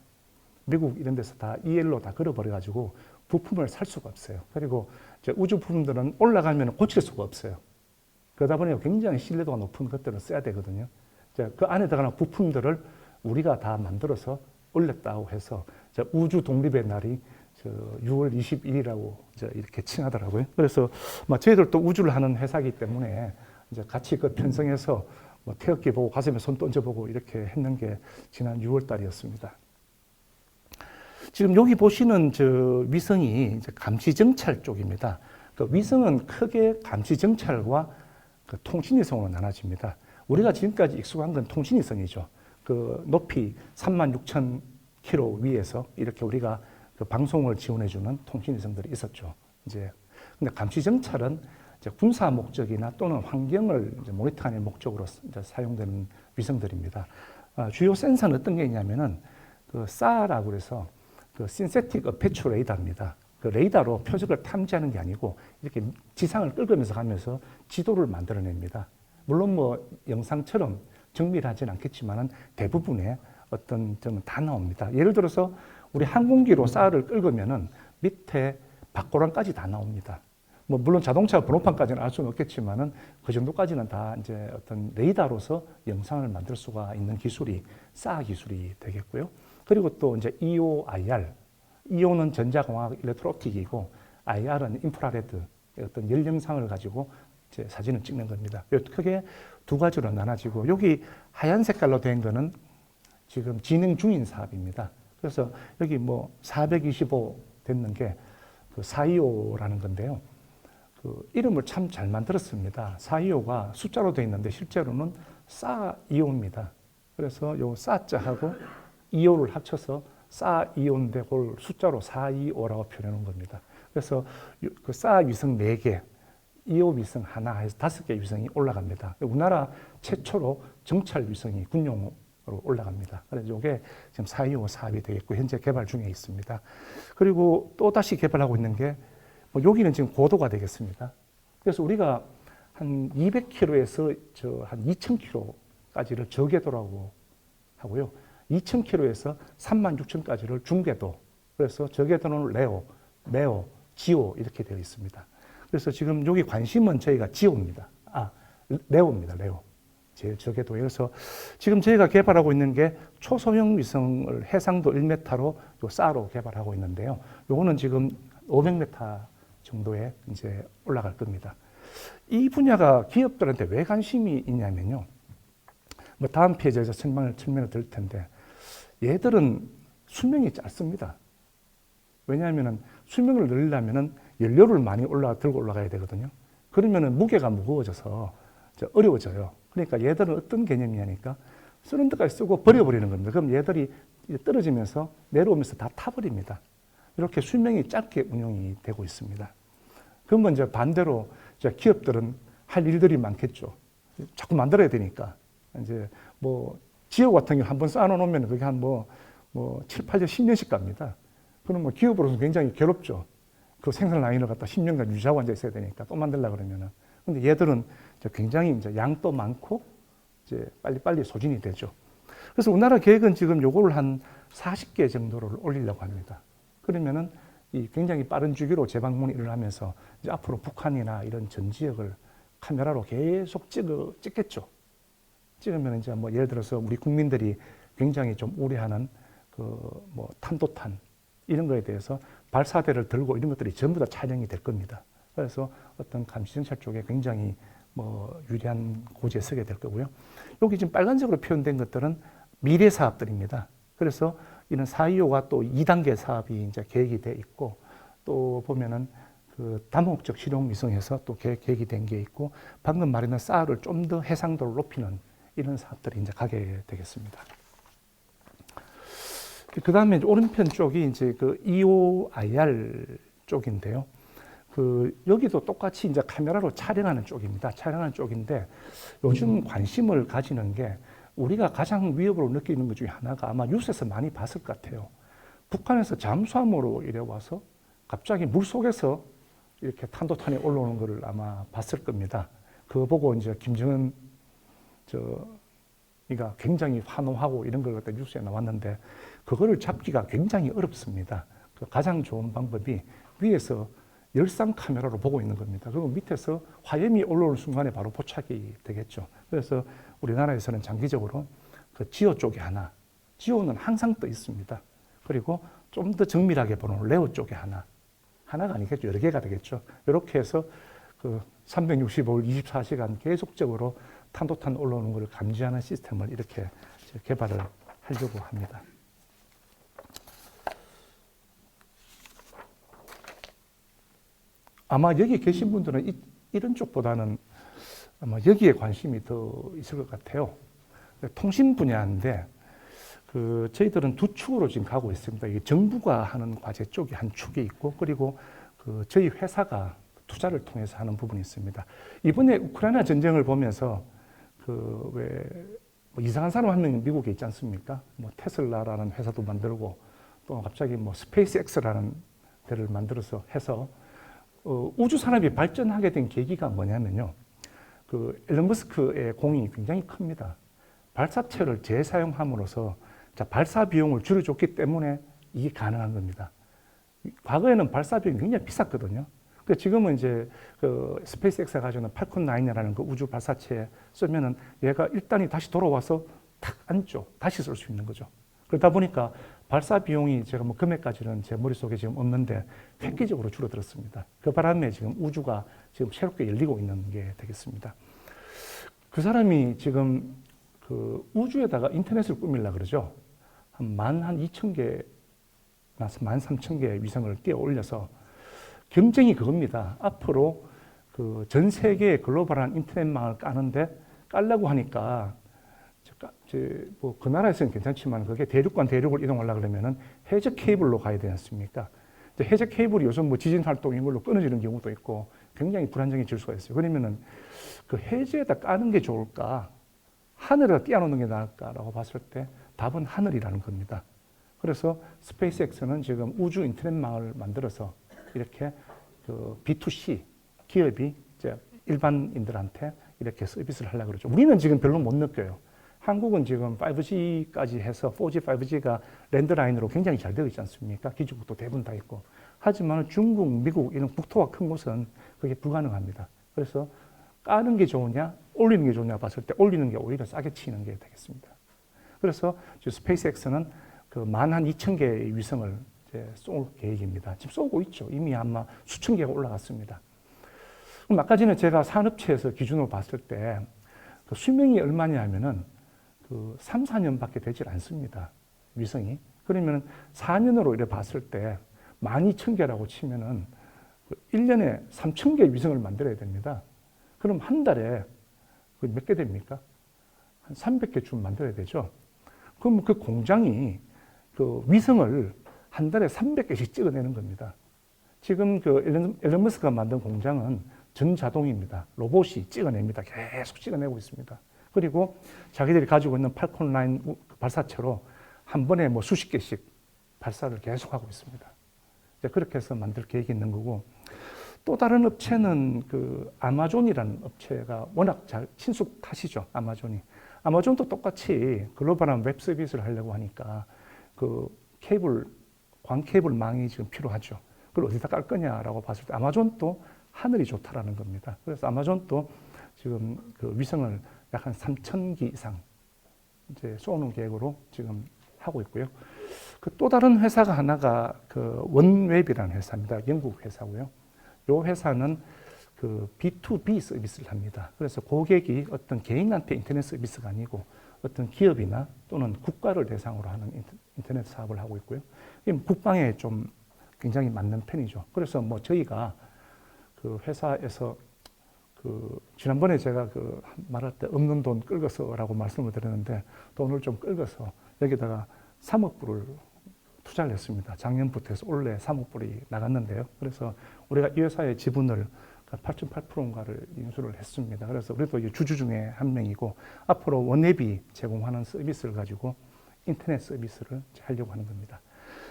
미국 이런 데서 다 EL로 다 걸어버려가지고 부품을 살 수가 없어요. 그리고 우주 부품들은 올라가면 고칠 수가 없어요. 그러다 보니 굉장히 신뢰도가 높은 것들을 써야 되거든요. 그 안에 들어가는 부품들을 우리가 다 만들어서 올렸다고 해서 우주 독립의 날이 6월 21일이라고 이렇게 칭하더라고요. 그래서 저희들도 우주를 하는 회사이기 때문에 이제 같이 그 편성해서 태극기 보고 가슴에 손 던져보고 이렇게 했는 게 지난 6월 달이었습니다. 지금 여기 보시는 위성이 이제 감시정찰 쪽입니다. 그 위성은 크게 감시정찰과 그 통신위성으로 나눠집니다. 우리가 지금까지 익숙한 건 통신위성이죠. 그 높이 36,000km 위에서 이렇게 우리가 그 방송을 지원해주는 통신위성들이 있었죠. 근데 감시정찰은 이제 군사 목적이나 또는 환경을 이제 모니터하는 목적으로 이제 사용되는 위성들입니다. 주요 센서는 어떤 게 있냐면은 그 SAR라고 그래서 그 Synthetic Aperture Radar입니다. 그 레이더로 표적을 탐지하는 게 아니고 이렇게 지상을 끌면서 가면서 지도를 만들어냅니다. 물론 영상처럼 정밀하진 않겠지만은 대부분의 어떤 점은 다 나옵니다. 예를 들어서 우리 항공기로 SAR을 끌면은 밑에 박고랑까지 다 나옵니다. 물론 자동차 번호판까지는 알 수는 없겠지만은 그 정도까지는 다 이제 어떤 레이더로서 영상을 만들 수가 있는 기술이 SAR 기술이 되겠고요. 그리고 또 이제 EO/IR, EO는 전자공학 일렉트로옵틱이고 IR은 인프라레드 어떤 열 영상을 가지고 이제 사진을 찍는 겁니다. 크게 두 가지로 나눠지고 여기 하얀 색깔로 된 거는 지금 진행 중인 사업입니다. 그래서 여기 425 됐는 게 그 425라는 건데요. 그 이름을 참 잘 만들었습니다. 425가 숫자로 되어 있는데 실제로는 싸이오입니다. 그래서 요 싸자하고 이오를 합쳐서 싸이오인데 그걸 숫자로 425라고 표현하는 겁니다. 그래서 그 싸 위성 4개, 이오 위성 하나 해서 5개 위성이 올라갑니다. 우리나라 최초로 정찰 위성이 군용으로 올라갑니다. 그래서 이게 지금 425 사업이 되겠고 현재 개발 중에 있습니다. 그리고 또 다시 개발하고 있는 게 여기는 지금 고도가 되겠습니다. 그래서 우리가 한 200km에서 한 2000km까지를 저궤도라고 하고요. 2000km에서 36,000까지를 중궤도. 그래서 저궤도는 레오, 메오, 지오 이렇게 되어 있습니다. 그래서 지금 여기 관심은 저희가 지오입니다. 레오입니다. 레오. 제일 저궤도에. 그래서 지금 저희가 개발하고 있는 게 초소형 위성을 해상도 1m로 요 SAR로 개발하고 있는데요. 요거는 지금 500m 정도에 이제 올라갈 겁니다. 이 분야가 기업들한테 왜 관심이 있냐면요. 다음 페이지에서 설명을 드릴 텐데 얘들은 수명이 짧습니다. 왜냐하면 수명을 늘리려면 연료를 많이 들고 올라가야 되거든요. 그러면 무게가 무거워져서 어려워져요. 그러니까 얘들은 어떤 개념이냐니까 쓰는 데까지 쓰고 버려버리는 겁니다. 그럼 얘들이 떨어지면서 내려오면서 다 타버립니다. 이렇게 수명이 짧게 운용이 되고 있습니다. 그러면 이제 반대로 기업들은 할 일들이 많겠죠. 자꾸 만들어야 되니까. 이제 지오 같은 경우 한번 쌓아놓으면 그게 한 7, 8년, 10년씩 갑니다. 그럼 기업으로서는 굉장히 괴롭죠. 그 생산 라인을 갖다 10년간 유지하고 앉아 있어야 되니까 또 만들려고 그러면은. 근데 얘들은 굉장히 이제 양도 많고 이제 빨리빨리 소진이 되죠. 그래서 우리나라 계획은 지금 요거를 한 40개 정도를 올리려고 합니다. 그러면은 이 굉장히 빠른 주기로 재방문이 일어나면서 이제 앞으로 북한이나 이런 전 지역을 카메라로 계속 찍겠죠. 찍으면 이제 예를 들어서 우리 국민들이 굉장히 좀 우려하는 탄도탄 이런 거에 대해서 발사대를 들고 이런 것들이 전부 다 촬영이 될 겁니다. 그래서 어떤 감시정찰 쪽에 굉장히 유리한 고지에 서게 될 거고요. 여기 지금 빨간색으로 표현된 것들은 미래 사업들입니다. 그래서 이런 425가 또 2단계 사업이 이제 계획이 돼 있고, 또 보면은 그 다목적 실용 위성에서 또 계획이 된 게 있고, 방금 말했던 SAR을 좀 더 해상도를 높이는 이런 사업들이 이제 가게 되겠습니다. 그 다음에 오른편 쪽이 이제 그 EOIR 쪽인데요. 그 여기도 똑같이 이제 카메라로 촬영하는 쪽입니다. 촬영하는 쪽인데 요즘 관심을 가지는 게 우리가 가장 위협으로 느끼는 것 중에 하나가 아마 뉴스에서 많이 봤을 것 같아요. 북한에서 잠수함으로 이래 와서 갑자기 물 속에서 이렇게 탄도탄이 올라오는 것을 아마 봤을 겁니다. 그거 보고 이제 김정은 이가 굉장히 환호하고 이런 걸 갖다 뉴스에 나왔는데 그거를 잡기가 굉장히 어렵습니다. 그 가장 좋은 방법이 위에서 열상 카메라로 보고 있는 겁니다. 그리고 밑에서 화염이 올라오는 순간에 바로 포착이 되겠죠. 그래서 우리나라에서는 장기적으로 그 지오 쪽에 하나, 지오는 항상 떠 있습니다. 그리고 좀 더 정밀하게 보는 레오 쪽에 하나가 아니겠죠. 여러 개가 되겠죠. 이렇게 해서 그 365일 24시간 계속적으로 탄도탄 올라오는 것을 감지하는 시스템을 이렇게 개발을 하려고 합니다. 아마 여기 계신 분들은 이런 쪽보다는 아마 여기에 관심이 더 있을 것 같아요. 통신 분야인데 그 저희들은 두 축으로 지금 가고 있습니다. 이게 정부가 하는 과제 쪽이 한 축이 있고, 그리고 그 저희 회사가 투자를 통해서 하는 부분이 있습니다. 이번에 우크라이나 전쟁을 보면서 그 왜 뭐 이상한 사람 한 명이 미국에 있지 않습니까? 뭐 테슬라라는 회사도 만들고 또 갑자기 뭐 스페이스X라는 데를 만들어서 해서 우주 산업이 발전하게 된 계기가 뭐냐면요. 그 일론 머스크의 공이 굉장히 큽니다. 발사체를 재사용함으로써 발사 비용을 줄여줬기 때문에 이게 가능한 겁니다. 과거에는 발사 비용이 굉장히 비쌌거든요. 그 지금은 이제 그 스페이스X가 가지고 있는 팔콘 9이라는 그 우주 발사체 쓰면은 얘가 1단이 다시 돌아와서 탁 앉죠. 다시 쓸 수 있는 거죠. 그러다 보니까 발사 비용이 제가 뭐 금액까지는 제 머릿속에 지금 없는데 획기적으로 줄어들었습니다. 그 바람에 지금 우주가 지금 새롭게 열리고 있는 게 되겠습니다. 그 사람이 지금 그 우주에다가 인터넷을 꾸밀라 그러죠. 한 12,000개, 13,000개 위성을 띄어 올려서 경쟁이 그겁니다. 앞으로 그 전 세계의 글로벌한 인터넷망을 까는데 깔라고 하니까 뭐 그 나라에서는 괜찮지만 그게 대륙간 대륙을 이동하려고 그러면은 해저 케이블로 가야 되지 않습니까? 해저 케이블이 요즘 뭐 지진 활동 이걸로 끊어지는 경우도 있고 굉장히 불안정해질 수가 있어요. 그러면은 그 해저에다 까는 게 좋을까? 하늘에다 띄워놓는 게 나을까라고 봤을 때 답은 하늘이라는 겁니다. 그래서 스페이스X는 지금 우주 인터넷망을 만들어서 이렇게 그 B2C 기업이 이제 일반인들한테 이렇게 서비스를 하려고 그러죠. 우리는 지금 별로 못 느껴요. 한국은 지금 5G까지 해서 4G, 5G가 랜드라인으로 굉장히 잘 되어 있지 않습니까? 기지국도 대부분 다 있고. 하지만 중국, 미국 이런 국토가 큰 곳은 그게 불가능합니다. 그래서 까는 게 좋으냐, 올리는 게 좋으냐 봤을 때 올리는 게 오히려 싸게 치는 게 되겠습니다. 그래서 스페이스X는 그 12,000개의 위성을 이제 쏠 계획입니다. 지금 쏘고 있죠. 이미 아마 수천 개가 올라갔습니다. 그럼 아까 전에 제가 산업체에서 기준으로 봤을 때 그 수명이 얼마냐 하면은 그 3, 4년밖에 되질 않습니다. 위성이. 그러면 4년으로 이래 봤을 때 12,000개라고 치면은 1년에 3,000개 위성을 만들어야 됩니다. 그럼 한 달에 몇 개 됩니까? 한 300개쯤 만들어야 되죠. 그럼 그 공장이 그 위성을 한 달에 300개씩 찍어내는 겁니다. 지금 그 일론 머스크가 만든 공장은 전자동입니다. 로봇이 찍어냅니다. 계속 찍어내고 있습니다. 그리고 자기들이 가지고 있는 팔콘 9 발사체로 한 번에 뭐 수십 개씩 발사를 계속하고 있습니다. 이제 그렇게 해서 만들 계획이 있는 거고, 또 다른 업체는 그 아마존이라는 업체가 워낙 잘 친숙하시죠. 아마존도 똑같이 글로벌한 웹 서비스를 하려고 하니까 그 케이블, 광 케이블망이 지금 필요하죠. 그걸 어디다 깔 거냐라고 봤을 때 아마존도 하늘이 좋다라는 겁니다. 그래서 아마존도 지금 그 위성을 약 한 3,000기 이상 이제 쏘는 계획으로 지금 하고 있고요. 그 또 다른 회사가 하나가 그 원웹이라는 회사입니다. 영국 회사고요. 이 회사는 그 B2B 서비스를 합니다. 그래서 고객이 어떤 개인한테 인터넷 서비스가 아니고 어떤 기업이나 또는 국가를 대상으로 하는 인터넷 사업을 하고 있고요. 국방에 좀 굉장히 맞는 편이죠. 그래서 뭐 저희가 그 회사에서 그 지난번에 제가 그 말할 때 없는 돈 끌어서라고 말씀을 드렸는데 돈을 좀 끌어서 여기다가 3억 불을 투자를 했습니다. 작년부터 해서 올해 3억 불이 나갔는데요. 그래서 우리가 이 회사의 지분을 8.8%인가를 인수를 했습니다. 그래서 우리도 주주 중에 한 명이고 앞으로 원앱이 제공하는 서비스를 가지고 인터넷 서비스를 하려고 하는 겁니다.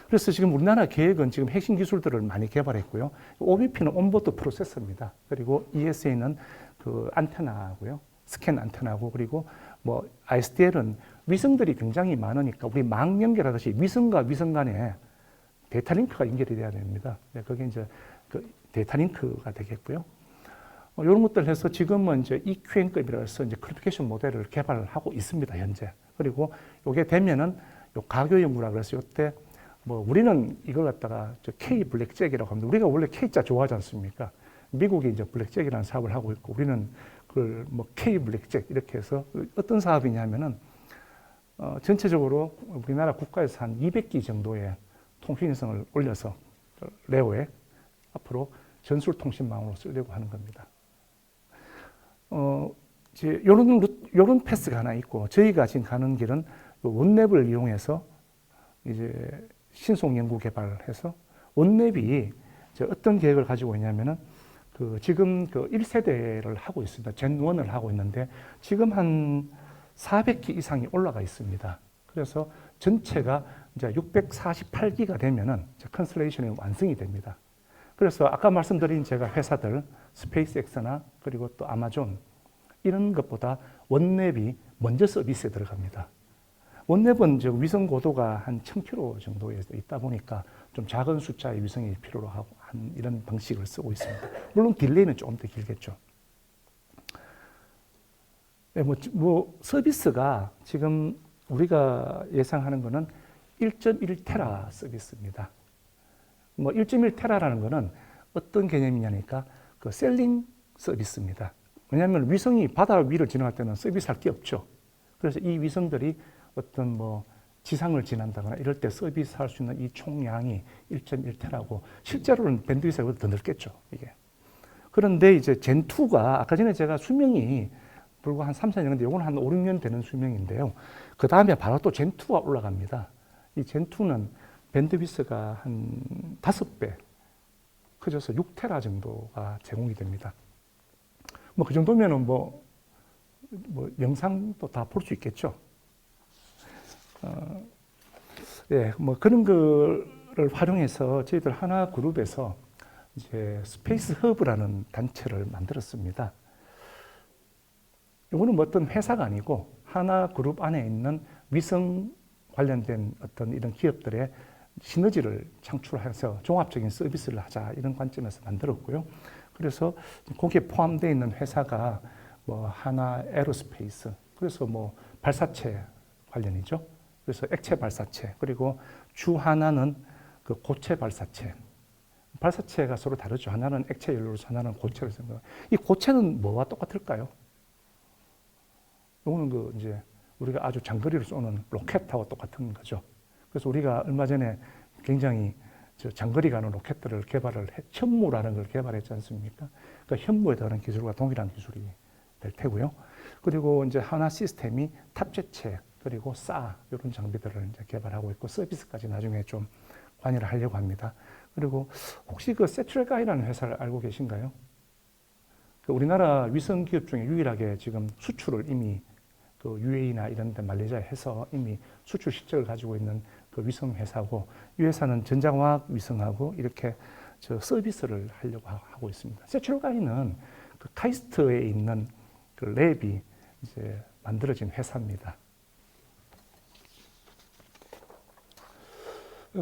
그래서 지금 우리나라 계획은 지금 핵심 기술들을 많이 개발했고요. OBP는 온보드 프로세서입니다. 그리고 ESA는 그 안테나고요. 스캔 안테나고 그리고 뭐 ISDL은 위성들이 굉장히 많으니까 우리 망 연결하듯이 위성과 위성 간에 데이터 링크가 연결이 돼야 됩니다. 그게 이제 그 데이터 링크가 되겠고요. 이런 것들 해서 지금은 이제 EQN급이라 해서 이제 클래리피케이션 모델을 개발하고 있습니다, 현재. 그리고 이게 되면은 요 가교 연구라 그래서 이때 뭐 우리는 이걸 갖다가 K 블랙잭이라고 합니다. 우리가 원래 K자 좋아하지 않습니까? 미국이 이제 블랙잭이라는 사업을 하고 있고 우리는 그걸 뭐 K 블랙잭 이렇게 해서 어떤 사업이냐면은 전체적으로 우리나라 국가에서 한 200기 정도의 통신위성을 올려서 레오에 앞으로 전술통신망으로 쓰려고 하는 겁니다. 이제 요런 패스가 하나 있고 저희가 지금 가는 길은 원랩을 이용해서 이제 신속 연구 개발을 해서 원랩이 어떤 계획을 가지고 있냐면은 그 지금 그 1세대를 하고 있습니다. 젠1을 하고 있는데 지금 한 400기 이상이 올라가 있습니다. 그래서 전체가 이제 648기가 되면은 컨스텔레이션이 완성이 됩니다. 그래서 아까 말씀드린 제가 회사들 스페이스X나 그리고 또 아마존 이런 것보다 원랩이 먼저 서비스에 들어갑니다. 원랩은 위성 고도가 한 1000km 정도에 있다 보니까 좀 작은 숫자의 위성이 필요로 하고 한 이런 방식을 쓰고 있습니다. 물론 딜레이는 조금 더 길겠죠. 네, 뭐 서비스가 지금 우리가 예상하는 거는 1.1테라 서비스입니다. 뭐 1.1테라라는 거는 어떤 개념이냐니까 그 셀링 서비스입니다. 왜냐하면 위성이 바다 위를 지나갈 때는 서비스할 게 없죠. 그래서 이 위성들이 어떤 뭐 지상을 지난다거나 이럴 때 서비스할 수 있는 이 총량이 1.1테라고 실제로는 밴드위스가 더 넓겠죠, 이게. 그런데 이제 젠2가 아까 전에 제가 수명이 불과 한 3, 4년 인데 이건 한 5, 6년 되는 수명인데요. 그 다음에 바로 또 젠2가 올라갑니다. 이 젠2는 밴드위스가 한 5배 커져서 6테라 정도가 제공이 됩니다. 뭐 그 정도면은 뭐 영상도 다 볼 수 있겠죠. 예, 뭐 그런 거를 활용해서 저희들 하나 그룹에서 이제 스페이스 허브라는 단체를 만들었습니다. 이거는 뭐 어떤 회사가 아니고 하나 그룹 안에 있는 위성 관련된 어떤 이런 기업들의 시너지를 창출해서 종합적인 서비스를 하자 이런 관점에서 만들었고요. 그래서 거기에 포함되어 있는 회사가 뭐 하나 에어로스페이스, 그래서 뭐 발사체 관련이죠. 그래서 액체 발사체, 그리고 주 하나는 그 고체 발사체. 발사체가 서로 다르죠. 하나는 액체 연료로서 하나는 고체로 생각. 이 고체는 뭐와 똑같을까요? 이거는 그 이제 우리가 아주 장거리를 쏘는 로켓하고 똑같은 거죠. 그래서 우리가 얼마 전에 굉장히 장거리 가는 로켓들을 개발을 현무라는 걸 개발했지 않습니까? 그러니까 현무에 들어가는 기술과 동일한 기술이 될 테고요. 그리고 이제 하나 시스템이 탑재체 그리고 사 이런 장비들을 이제 개발하고 있고 서비스까지 나중에 좀 관여를 하려고 합니다. 그리고 혹시 그 세트레가이라는 회사를 알고 계신가요? 그 우리나라 위성 기업 중에 유일하게 지금 수출을 이미 그 UAE나 이런 데 말레이시아에 해서 이미 수출 실적을 가지고 있는 그 위성 회사고, 이 회사는 전자공학 위성하고 이렇게 서비스를 하려고 하고 있습니다. 세트레가이는 그 카이스트에 있는 그 랩이 이제 만들어진 회사입니다.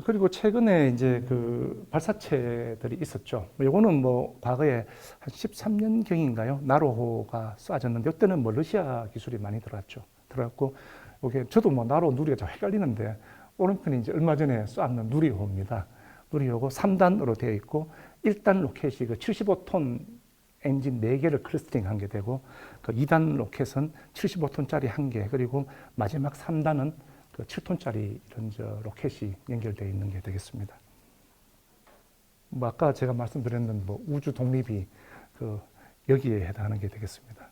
그리고 최근에 이제 그 발사체들이 있었죠. 요거는 뭐 과거에 한 13년경인가요? 나로호가 쏴졌는데 이때는 뭐 러시아 기술이 많이 들어갔고, 이게 저도 뭐 나로 누리가 좀 헷갈리는데 오른편이 이제 얼마 전에 쐈는 누리호입니다. 누리호고 3단으로 되어 있고 1단 로켓이 그 75톤의 엔진 4개를 클러스터링한 게 되고 그 2단 로켓은 75톤짜리 1개 그리고 마지막 3단은 그 7톤짜리 이런 로켓이 연결되어 있는 게 되겠습니다. 뭐 아까 제가 말씀드렸는 뭐 우주 독립이 그 여기에 해당하는 게 되겠습니다.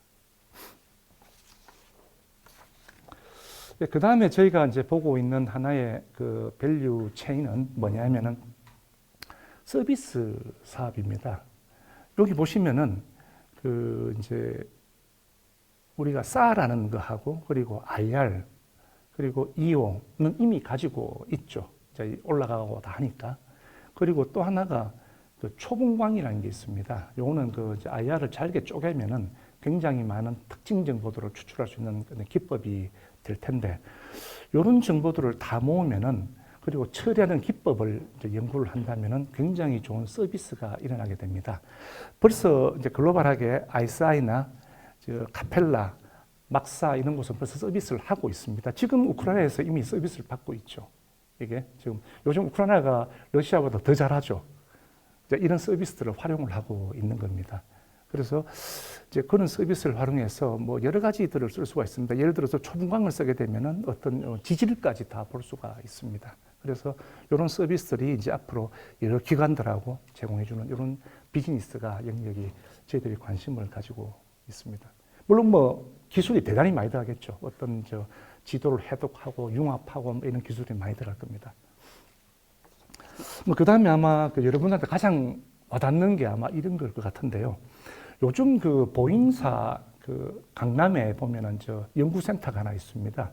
그 다음에 저희가 이제 보고 있는 하나의 그 밸류 체인은 뭐냐면은 서비스 사업입니다. 여기 보시면은 그 이제 우리가 SA라는 거하고 그리고 IR 그리고 EO는 이미 가지고 있죠. 이제 올라가고 다 하니까. 그리고 또 하나가 그 초분광이라는 게 있습니다. 요거는 그 IR을 잘게 쪼개면은 굉장히 많은 특징 정보들을 추출할 수 있는 기법이 될 텐데, 이런 정보들을 다 모으면은 그리고 처리하는 기법을 이제 연구를 한다면은 굉장히 좋은 서비스가 일어나게 됩니다. 벌써 이제 글로벌하게 ISI나 카펠라, 막사 이런 곳은 벌써 서비스를 하고 있습니다. 지금 우크라이나에서 이미 서비스를 받고 있죠. 이게 지금 요즘 우크라이나가 러시아보다 더 잘하죠. 이런 서비스들을 활용을 하고 있는 겁니다. 그래서 이제 그런 서비스를 활용해서 뭐 여러 가지들을 쓸 수가 있습니다. 예를 들어서 초분광을 쓰게 되면은 어떤 지질까지 다 볼 수가 있습니다. 그래서 이런 서비스들이 이제 앞으로 여러 기관들하고 제공해주는 이런 비즈니스가 영역이 저희들이 관심을 가지고 있습니다. 물론 뭐 기술이 대단히 많이 들어가겠죠. 어떤 지도를 해독하고 융합하고 뭐 이런 기술이 많이 들어갈 겁니다. 뭐 그 다음에 아마 그 여러분한테 가장 와닿는 게 아마 이런 걸 것 같은데요. 요즘 그 보잉사 그 강남에 보면은 연구센터가 하나 있습니다.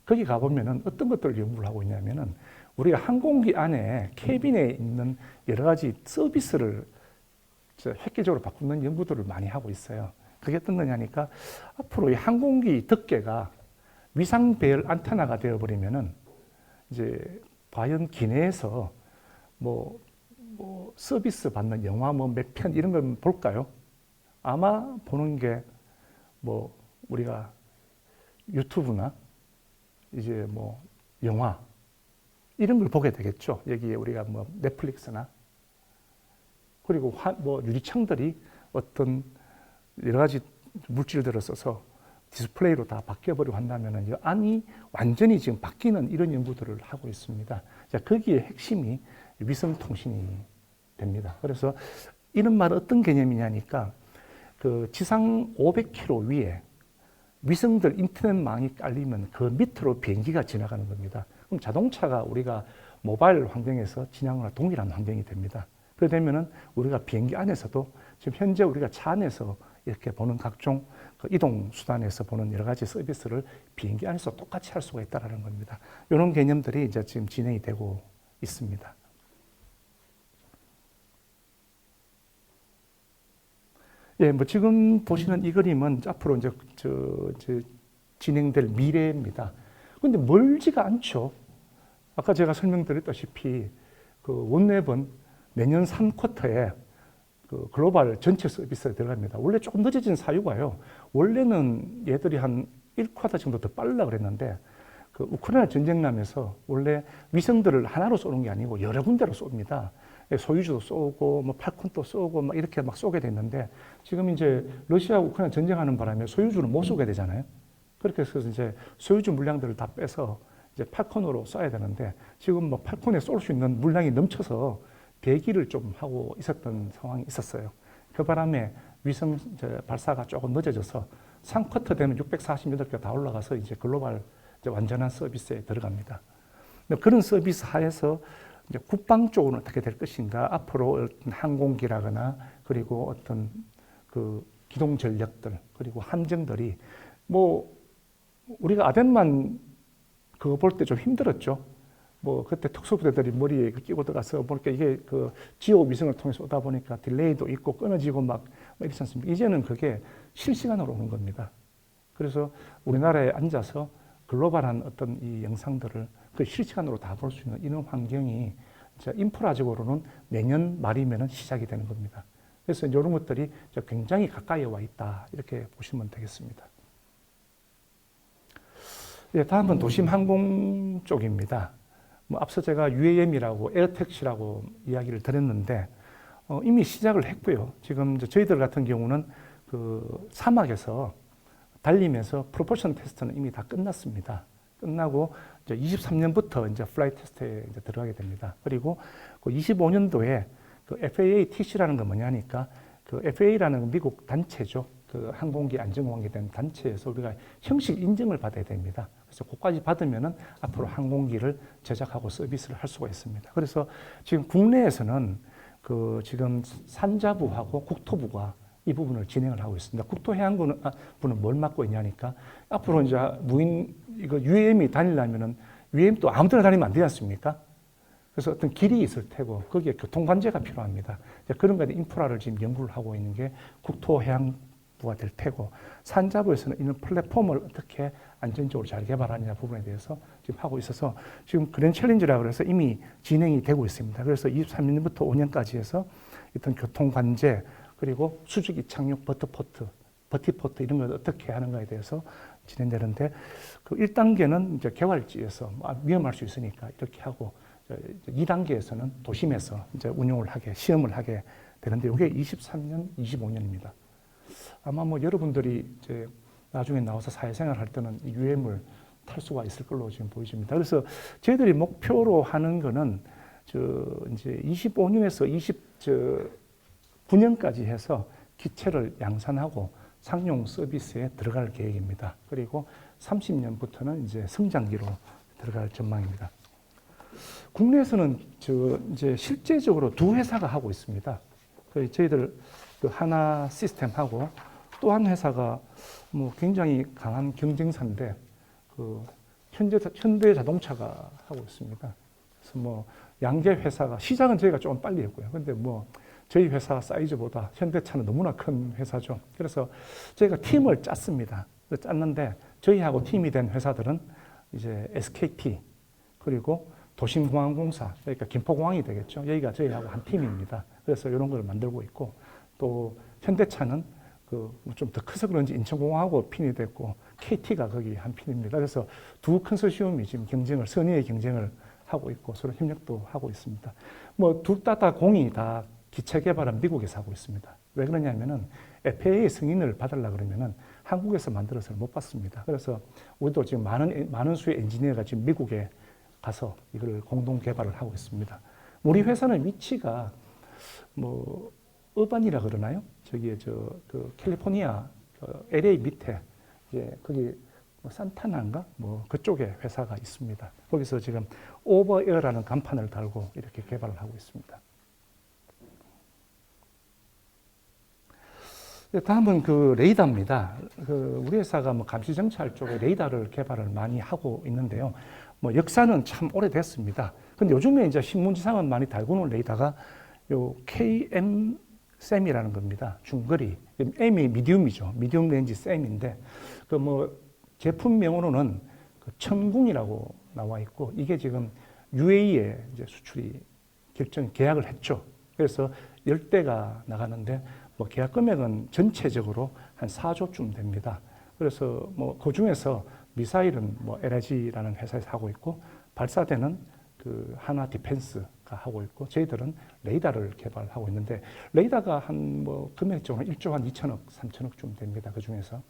거기 가보면은 어떤 것들을 연구를 하고 있냐면은 우리가 항공기 안에 캐빈에 있는 여러 가지 서비스를 획기적으로 바꾸는 연구들을 많이 하고 있어요. 그게 어떤 거냐니까 앞으로 이 항공기 덮개가 위상 배열 안테나가 되어버리면은 이제 과연 기내에서 뭐 서비스 받는 영화 뭐 몇 편 이런 걸 볼까요? 아마 보는 게 뭐 우리가 유튜브나 이제 뭐 영화 이런 걸 보게 되겠죠. 여기에 우리가 뭐 넷플릭스나 그리고 뭐 유리창들이 어떤 여러 가지 물질들을 써서 디스플레이로 다 바뀌어버리고 한다면은 이 안이 완전히 지금 바뀌는 이런 연구들을 하고 있습니다. 자, 거기에 핵심이 위성통신이 됩니다. 그래서 이런 말은 어떤 개념이냐니까 그 지상 500km 위에 위성들 인터넷망이 깔리면 그 밑으로 비행기가 지나가는 겁니다. 그럼 자동차가 우리가 모바일 환경에서 진양과 동일한 환경이 됩니다. 그렇게 되면은 우리가 비행기 안에서도 지금 현재 우리가 차 안에서 이렇게 보는 각종 그 이동 수단에서 보는 여러 가지 서비스를 비행기 안에서 똑같이 할 수가 있다는 겁니다. 이런 개념들이 이제 지금 진행이 되고 있습니다. 예, 뭐 지금 보시는 이 그림은 앞으로 이제 진행될 미래입니다. 그런데 멀지가 않죠. 아까 제가 설명드렸다시피 그 원웹은 내년 3쿼터에 그 글로벌 전체 서비스에 들어갑니다. 원래 조금 늦어진 사유가요. 원래는 얘들이 한 1쿼터 정도 더 빨라 그랬는데 그 우크라이나 전쟁 나면서 원래 위성들을 하나로 쏘는 게 아니고 여러 군데로 쏩니다. 소유주도 쏘고 뭐 팔콘도 쏘고 막 이렇게 막 쏘게 됐는데 지금 이제 러시아 우크라이나 전쟁하는 바람에 소유주는 못 쏘게 되잖아요. 그렇게 해서 이제 소유주 물량들을 다 빼서 이제 팔콘으로 쏴야 되는데 지금 뭐 팔콘에 쏠 수 있는 물량이 넘쳐서 대기를 좀 하고 있었던 상황이 있었어요. 그 바람에 위성 발사가 조금 늦어져서 3쿼터 되면 648개 다 올라가서 이제 글로벌 이제 완전한 서비스에 들어갑니다. 그런 서비스 하에서 이제 국방 쪽은 어떻게 될 것인가, 앞으로 어떤 항공기라거나 그리고 어떤 그 기동 전력들 그리고 함정들이 뭐 우리가 아덴만 그거 볼 때 좀 힘들었죠. 뭐 그때 특수부대들이 머리에 끼고 들어가서 보니까 이게 그 지오 위성을 통해서 오다 보니까 딜레이도 있고 끊어지고 막 이렇지 않습니까? 이제는 그게 실시간으로 오는 겁니다. 그래서 우리나라에 앉아서 글로벌한 어떤 이 영상들을 그 실시간으로 다 볼 수 있는 이런 환경이 인프라적으로는 내년 말이면 시작이 되는 겁니다. 그래서 이런 것들이 굉장히 가까이에 와 있다 이렇게 보시면 되겠습니다. 예, 다음은 도심 항공 쪽입니다. 뭐 앞서 제가 UAM이라고 에어택시라고 이야기를 드렸는데 이미 시작을 했고요. 지금 이제 저희들 같은 경우는 그 사막에서 달리면서 프로포션 테스트는 이미 다 끝났습니다. 끝나고 이제 23년부터 이제 플라이 테스트에 이제 들어가게 됩니다. 그리고 그 25년도에 그 FAA-TC라는 건 뭐냐니까 그 FAA라는 미국 단체죠. 그 항공기 안전 관계된 단체에서 우리가 형식 인증을 받아야 됩니다. 그래서 그것까지 받으면은 앞으로 항공기를 제작하고 서비스를 할 수가 있습니다. 그래서 지금 국내에서는 그 지금 산자부하고 국토부가 이 부분을 진행을 하고 있습니다. 국토해양부는 뭘 맡고 있냐니까 앞으로 이제 이거 UAM이 다니려면은 UAM도 아무 데나 다니면 안 되지 않습니까? 그래서 어떤 길이 있을 테고 거기에 교통관제가 필요합니다. 그런 거에 인프라를 지금 연구를 하고 있는 게 국토해양부가 될 테고 산자부에서는 이런 플랫폼을 어떻게 안전적으로 잘 개발하느냐 부분에 대해서 지금 하고 있어서 지금 그랜 챌린지라고 해서 이미 진행이 되고 있습니다. 그래서 23년부터 5년까지 해서 어떤 교통관제 그리고 수직 이착륙 버티포트 이런 걸 어떻게 하는가에 대해서 진행되는데 그 1단계는 이제 개활지에서 위험할 수 있으니까 이렇게 하고 2단계에서는 도심에서 이제 운용을 하게 시험을 하게 되는데 이게 23년, 25년입니다. 아마 뭐 여러분들이 이제 나중에 나와서 사회생활 할 때는 UM을 탈 수가 있을 걸로 지금 보여집니다. 그래서 저희들이 목표로 하는 거는 이제 25년에서 29년까지 해서 기체를 양산하고 상용 서비스에 들어갈 계획입니다. 그리고 30년부터는 이제 성장기로 들어갈 전망입니다. 국내에서는 이제 실제적으로 두 회사가 하고 있습니다. 저희들 그 하나 시스템하고 또 한 회사가 뭐 굉장히 강한 경쟁사인데 그 현대 자동차가 하고 있습니다. 그래서 뭐 양계 회사가 시작은 저희가 조금 빨리 했고요. 근데 뭐 저희 회사 사이즈보다 현대차는 너무나 큰 회사죠. 그래서 저희가 팀을 짰습니다. 짰는데 저희하고 팀이 된 회사들은 이제 SKT 그리고 도심공항공사, 그러니까 김포공항이 되겠죠. 여기가 저희하고 한 팀입니다. 그래서 이런 걸 만들고 있고 또 현대차는 좀 더 커서 그런지 인천공항하고 핀이 됐고 KT가 거기 한 핀입니다. 그래서 두 컨소시엄이 지금 선의의 경쟁을 하고 있고 서로 협력도 하고 있습니다. 뭐 둘 다 공이 다 기체 개발은 미국에서 하고 있습니다. 왜 그러냐면은 FAA 승인을 받으려고 그러면은 한국에서 만들어서는 못 받습니다. 그래서 우리도 지금 많은 수의 엔지니어가 지금 미국에 가서 이걸 공동 개발을 하고 있습니다. 우리 회사는 위치가 뭐 어반이라 그러나요? 저기에 그 캘리포니아 LA 밑에 이제 거기 뭐 산타나인가 뭐 그쪽에 회사가 있습니다. 거기서 지금 오버에어라는 간판을 달고 이렇게 개발을 하고 있습니다. 다음은 그 레이더입니다. 우리 회사가 뭐 감시 정찰 쪽에 레이더를 개발을 많이 하고 있는데요. 뭐 역사는 참 오래됐습니다. 근데 요즘에 이제 신문지상은 많이 달고는 레이더가 요 KM-SAM이라는 겁니다. 중거리. M이 미디움이죠. 미디움 렌지 SAM인데 그 뭐 제품명으로는 그 청궁이라고 나와 있고 이게 지금 UAE에 이제 수출이 계약을 했죠. 그래서 10대가 나가는데 뭐 계약 금액은 전체적으로 한 4조쯤 됩니다. 그래서 뭐 그 중에서 미사일은 뭐 LG라는 회사에서 하고 있고 발사대는 그 하나 디펜스가 하고 있고 저희들은 레이더를 개발하고 있는데 레이더가 한 뭐 금액적으로 1조 한 2천억, 3천억쯤 됩니다. 그 중에서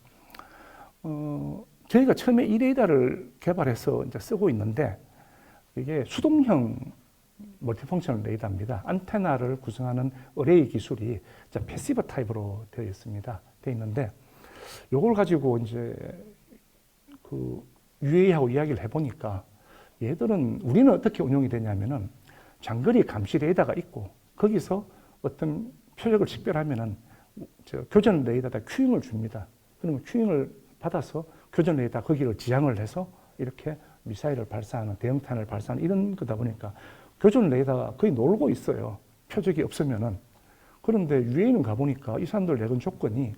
저희가 처음에 이 레이더를 개발해서 이제 쓰고 있는데 이게 수동형 멀티펑션 레이더입니다. 안테나를 구성하는 어레이 기술이 패시브 타입으로 되어 있습니다. 되어 있는데 요걸 가지고 이제 그 UA하고 이야기를 해보니까 얘들은 우리는 어떻게 운용이 되냐면은 장거리 감시 레이더가 있고 거기서 어떤 표적을 식별하면은 교전 레이더에다 큐잉을 줍니다. 그러면 큐잉을 받아서 교전 레이더 거기를 지향을 해서 이렇게 미사일을 발사하는 대형탄을 발사하는 이런 거다 보니까 교전 레이더가 거의 놀고 있어요. 표적이 없으면은. 그런데 UAE는 가보니까 이 사람들 내건 조건이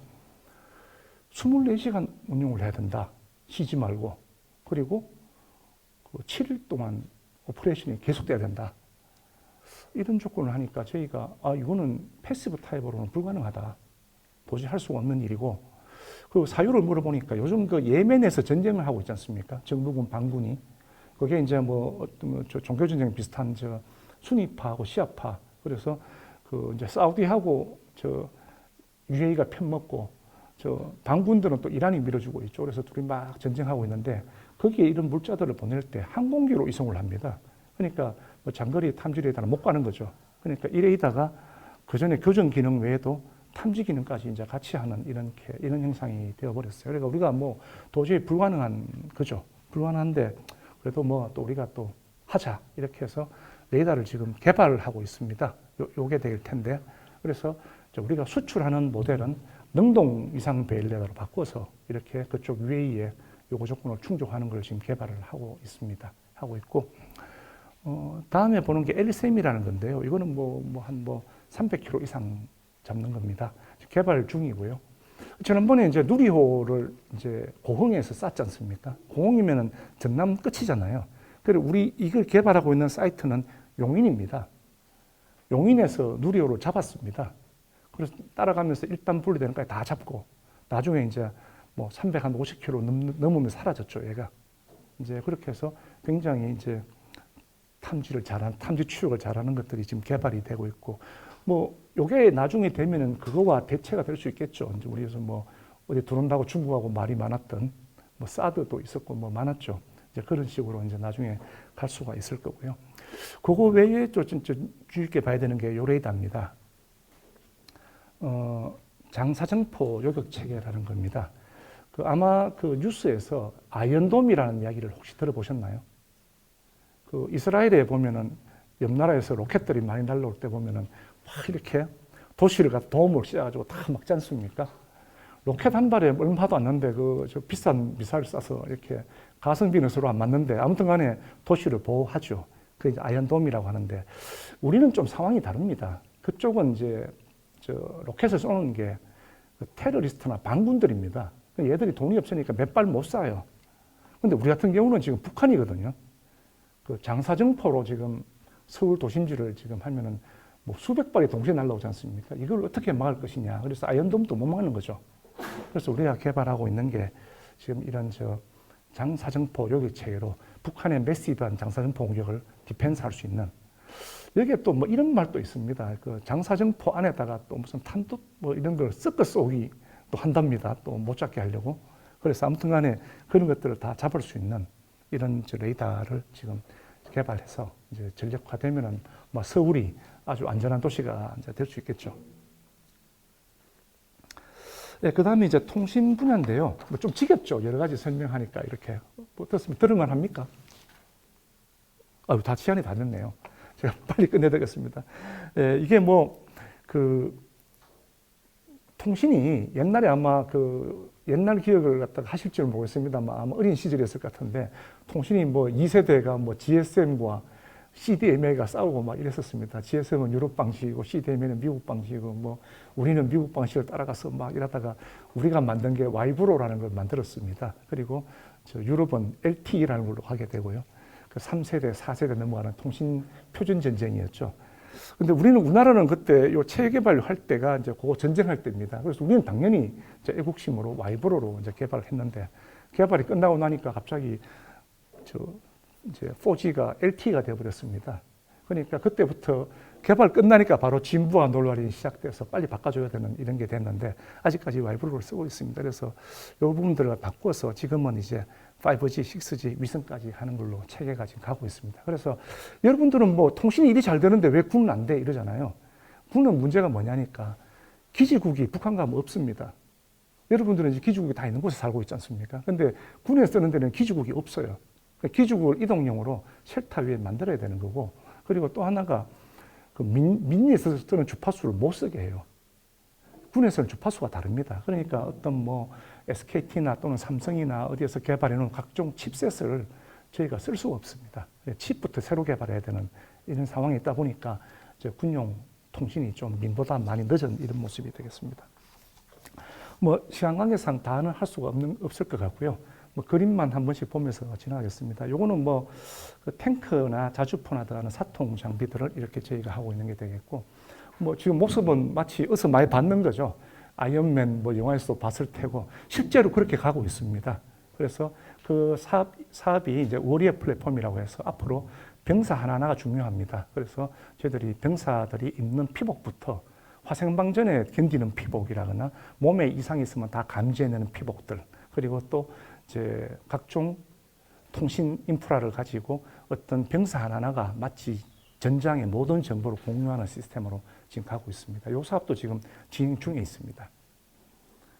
24시간 운용을 해야 된다. 쉬지 말고. 그리고 7일 동안 오퍼레이션이 계속돼야 된다. 이런 조건을 하니까 저희가 이거는 패시브 타입으로는 불가능하다. 도저히 할 수가 없는 일이고 그리고 사유를 물어보니까 요즘 그 예멘에서 전쟁을 하고 있지 않습니까? 정부군 반군이. 그게 이제 뭐 종교전쟁 비슷한 순위파하고 시아파. 그래서 그 이제 사우디하고 저 UAE가 편먹고 저 반군들은 또 이란이 밀어주고 있죠. 그래서 둘이 막 전쟁하고 있는데 거기에 이런 물자들을 보낼 때 항공기로 이송을 합니다. 그러니까 뭐 장거리 탐지 레이더는 못 가는 거죠. 그러니까 이 레이더가 그 전에 교정 기능 외에도 탐지 기능까지 이제 같이 하는 이런 형상이 되어버렸어요. 그러니까 우리가 뭐 도저히 불가능한 거죠. 불가능한데 그래도 뭐 또 우리가 또 하자 이렇게 해서 레이더를 지금 개발을 하고 있습니다. 요게 될 텐데 그래서 우리가 수출하는 모델은 능동 이상 배일 레이더로 바꿔서 이렇게 그쪽 UAE에 요구 조건을 충족하는 걸 지금 개발을 하고 있습니다. 하고 있고 다음에 보는 게 LSM이라는 건데요. 이거는 한 300km 이상 잡는 겁니다. 개발 중이고요. 지난번에 이제 누리호를 이제 고흥에서 쐈지 않습니까? 고흥이면은 전남 끝이잖아요. 그리고 우리 이걸 개발하고 있는 사이트는 용인입니다. 용인에서 누리호를 잡았습니다. 그래서 따라가면서 일단 분리되는 까지 다 잡고 나중에 이제 뭐 350km 넘으면 사라졌죠, 얘가. 이제 그렇게 해서 굉장히 이제 탐지 추적을 잘하는 것들이 지금 개발이 되고 있고, 뭐 요게 나중에 되면은 그거와 대체가 될 수 있겠죠. 이제 우리에서 뭐 어디 들어온다고 중국하고 말이 많았던 뭐 사드도 있었고 뭐 많았죠. 이제 그런 식으로 이제 나중에 갈 수가 있을 거고요. 그거 외에 또 진짜 주의 깊게 봐야 되는 게 요 레이더입니다. 장사정포 요격 체계라는 겁니다. 아마 그 뉴스에서 아이언돔이라는 이야기를 혹시 들어보셨나요? 그 이스라엘에 보면은 옆 나라에서 로켓들이 많이 날라올 때 보면은 막 이렇게 도시를 갖다 도움을 씌워가지고 다 막지 않습니까? 로켓 한 발에 얼마도 안 나는데 저 비싼 미사일 쏴서 이렇게 가성비는 서로 안 맞는데 아무튼 간에 도시를 보호하죠. 그게 이제 아이언돔이라고 하는데 우리는 좀 상황이 다릅니다. 그쪽은 이제 로켓을 쏘는 게 테러리스트나 반군들입니다. 얘들이 돈이 없으니까 몇 발 못 쏴요. 근데 우리 같은 경우는 지금 북한이거든요. 그 장사정포로 지금 서울 도심지를 지금 하면은 뭐 수백 발이 동시에 날라오지 않습니까? 이걸 어떻게 막을 것이냐. 그래서 아이언돔도 못 막는 거죠. 그래서 우리가 개발하고 있는 게 지금 이런 장사정포 요격 체계로 북한의 매시브한 장사정포 공격을 디펜스할 수 있는. 여기에 또 뭐 이런 말도 있습니다. 그 장사정포 안에다가 또 무슨 탄도 뭐 이런 걸 섞어 쏘기 또 한답니다. 또 못 잡게 하려고. 그래서 아무튼 간에 그런 것들을 다 잡을 수 있는 이런 레이더를 지금 개발해서 이제 전력화되면은 뭐 서울이 아주 안전한 도시가 이제 될 수 있겠죠. 네, 그 다음에 이제 통신 분야인데요. 뭐 좀 지겹죠. 여러 가지 설명하니까 이렇게. 뭐 어떻습니까? 들을만 합니까? 다 시간이 다 됐네요. 제가 빨리 끝내드리겠습니다. 네, 이게 통신이 옛날에 아마 옛날 기억을 갖다가 하실지는 모르겠습니다만 아마 어린 시절이었을 것 같은데 통신이 2세대가 GSM과 CDMA가 싸우고 막 이랬었습니다. GSM은 유럽 방식이고 CDMA는 미국 방식이고 우리는 미국 방식을 따라가서 막 이러다가 우리가 만든 게 와이브로라는 걸 만들었습니다. 그리고 유럽은 LTE라는 걸로 하게 되고요. 3세대, 4세대 넘어가는 통신 표준 전쟁이었죠. 근데 우리나라는 그때 요 체계개발 할 때가 이제 그거 전쟁할 때입니다. 그래서 우리는 당연히 이제 애국심으로 와이브로로 이제 개발을 했는데 개발이 끝나고 나니까 갑자기 이제 4G가 LTE가 되어버렸습니다. 그러니까 그때부터 개발 끝나니까 바로 진부와 논란이 시작돼서 빨리 바꿔줘야 되는 이런 게 됐는데 아직까지 와이브로를 쓰고 있습니다. 그래서 이 부분들을 바꿔서 지금은 이제 5G, 6G 위성까지 하는 걸로 체계가 지금 가고 있습니다. 그래서 여러분들은 통신이 일이 잘 되는데 왜 군은 안 돼? 이러잖아요. 군은 문제가 뭐냐니까 기지국이 북한 가면 없습니다. 여러분들은 이제 기지국이 다 있는 곳에 살고 있지 않습니까? 근데 군에 쓰는 데는 기지국이 없어요. 기지국을 이동용으로 쉘터 위에 만들어야 되는 거고 그리고 또 하나가 민에서 쓰는 주파수를 못 쓰게 해요. 군에서는 주파수가 다릅니다. 그러니까 어떤 SKT나 또는 삼성이나 어디에서 개발해 놓은 각종 칩셋을 저희가 쓸 수가 없습니다. 칩부터 새로 개발해야 되는 이런 상황이 있다 보니까 군용 통신이 좀 민보다 많이 늦은 이런 모습이 되겠습니다. 시간 관계상 다는 할 수가 없을 것 같고요. 그림만 한 번씩 보면서 지나가겠습니다. 요거는 탱크나 자주포나 들어가는 사통 장비들을 이렇게 저희가 하고 있는 게 되겠고, 지금 모습은 마치 어디서 많이 봤는 거죠. 아이언맨 영화에서도 봤을 테고, 실제로 그렇게 가고 있습니다. 그래서 그 사업이 이제 워리어 플랫폼이라고 해서 앞으로 병사 하나하나가 중요합니다. 그래서 저희들이 병사들이 입는 피복부터 화생방전에 견디는 피복이라거나 몸에 이상이 있으면 다 감지해내는 피복들, 그리고 또 이제 각종 통신 인프라를 가지고 어떤 병사 하나하나가 마치 전장의 모든 정보를 공유하는 시스템으로 지금 가고 있습니다. 이 사업도 지금 진행 중에 있습니다.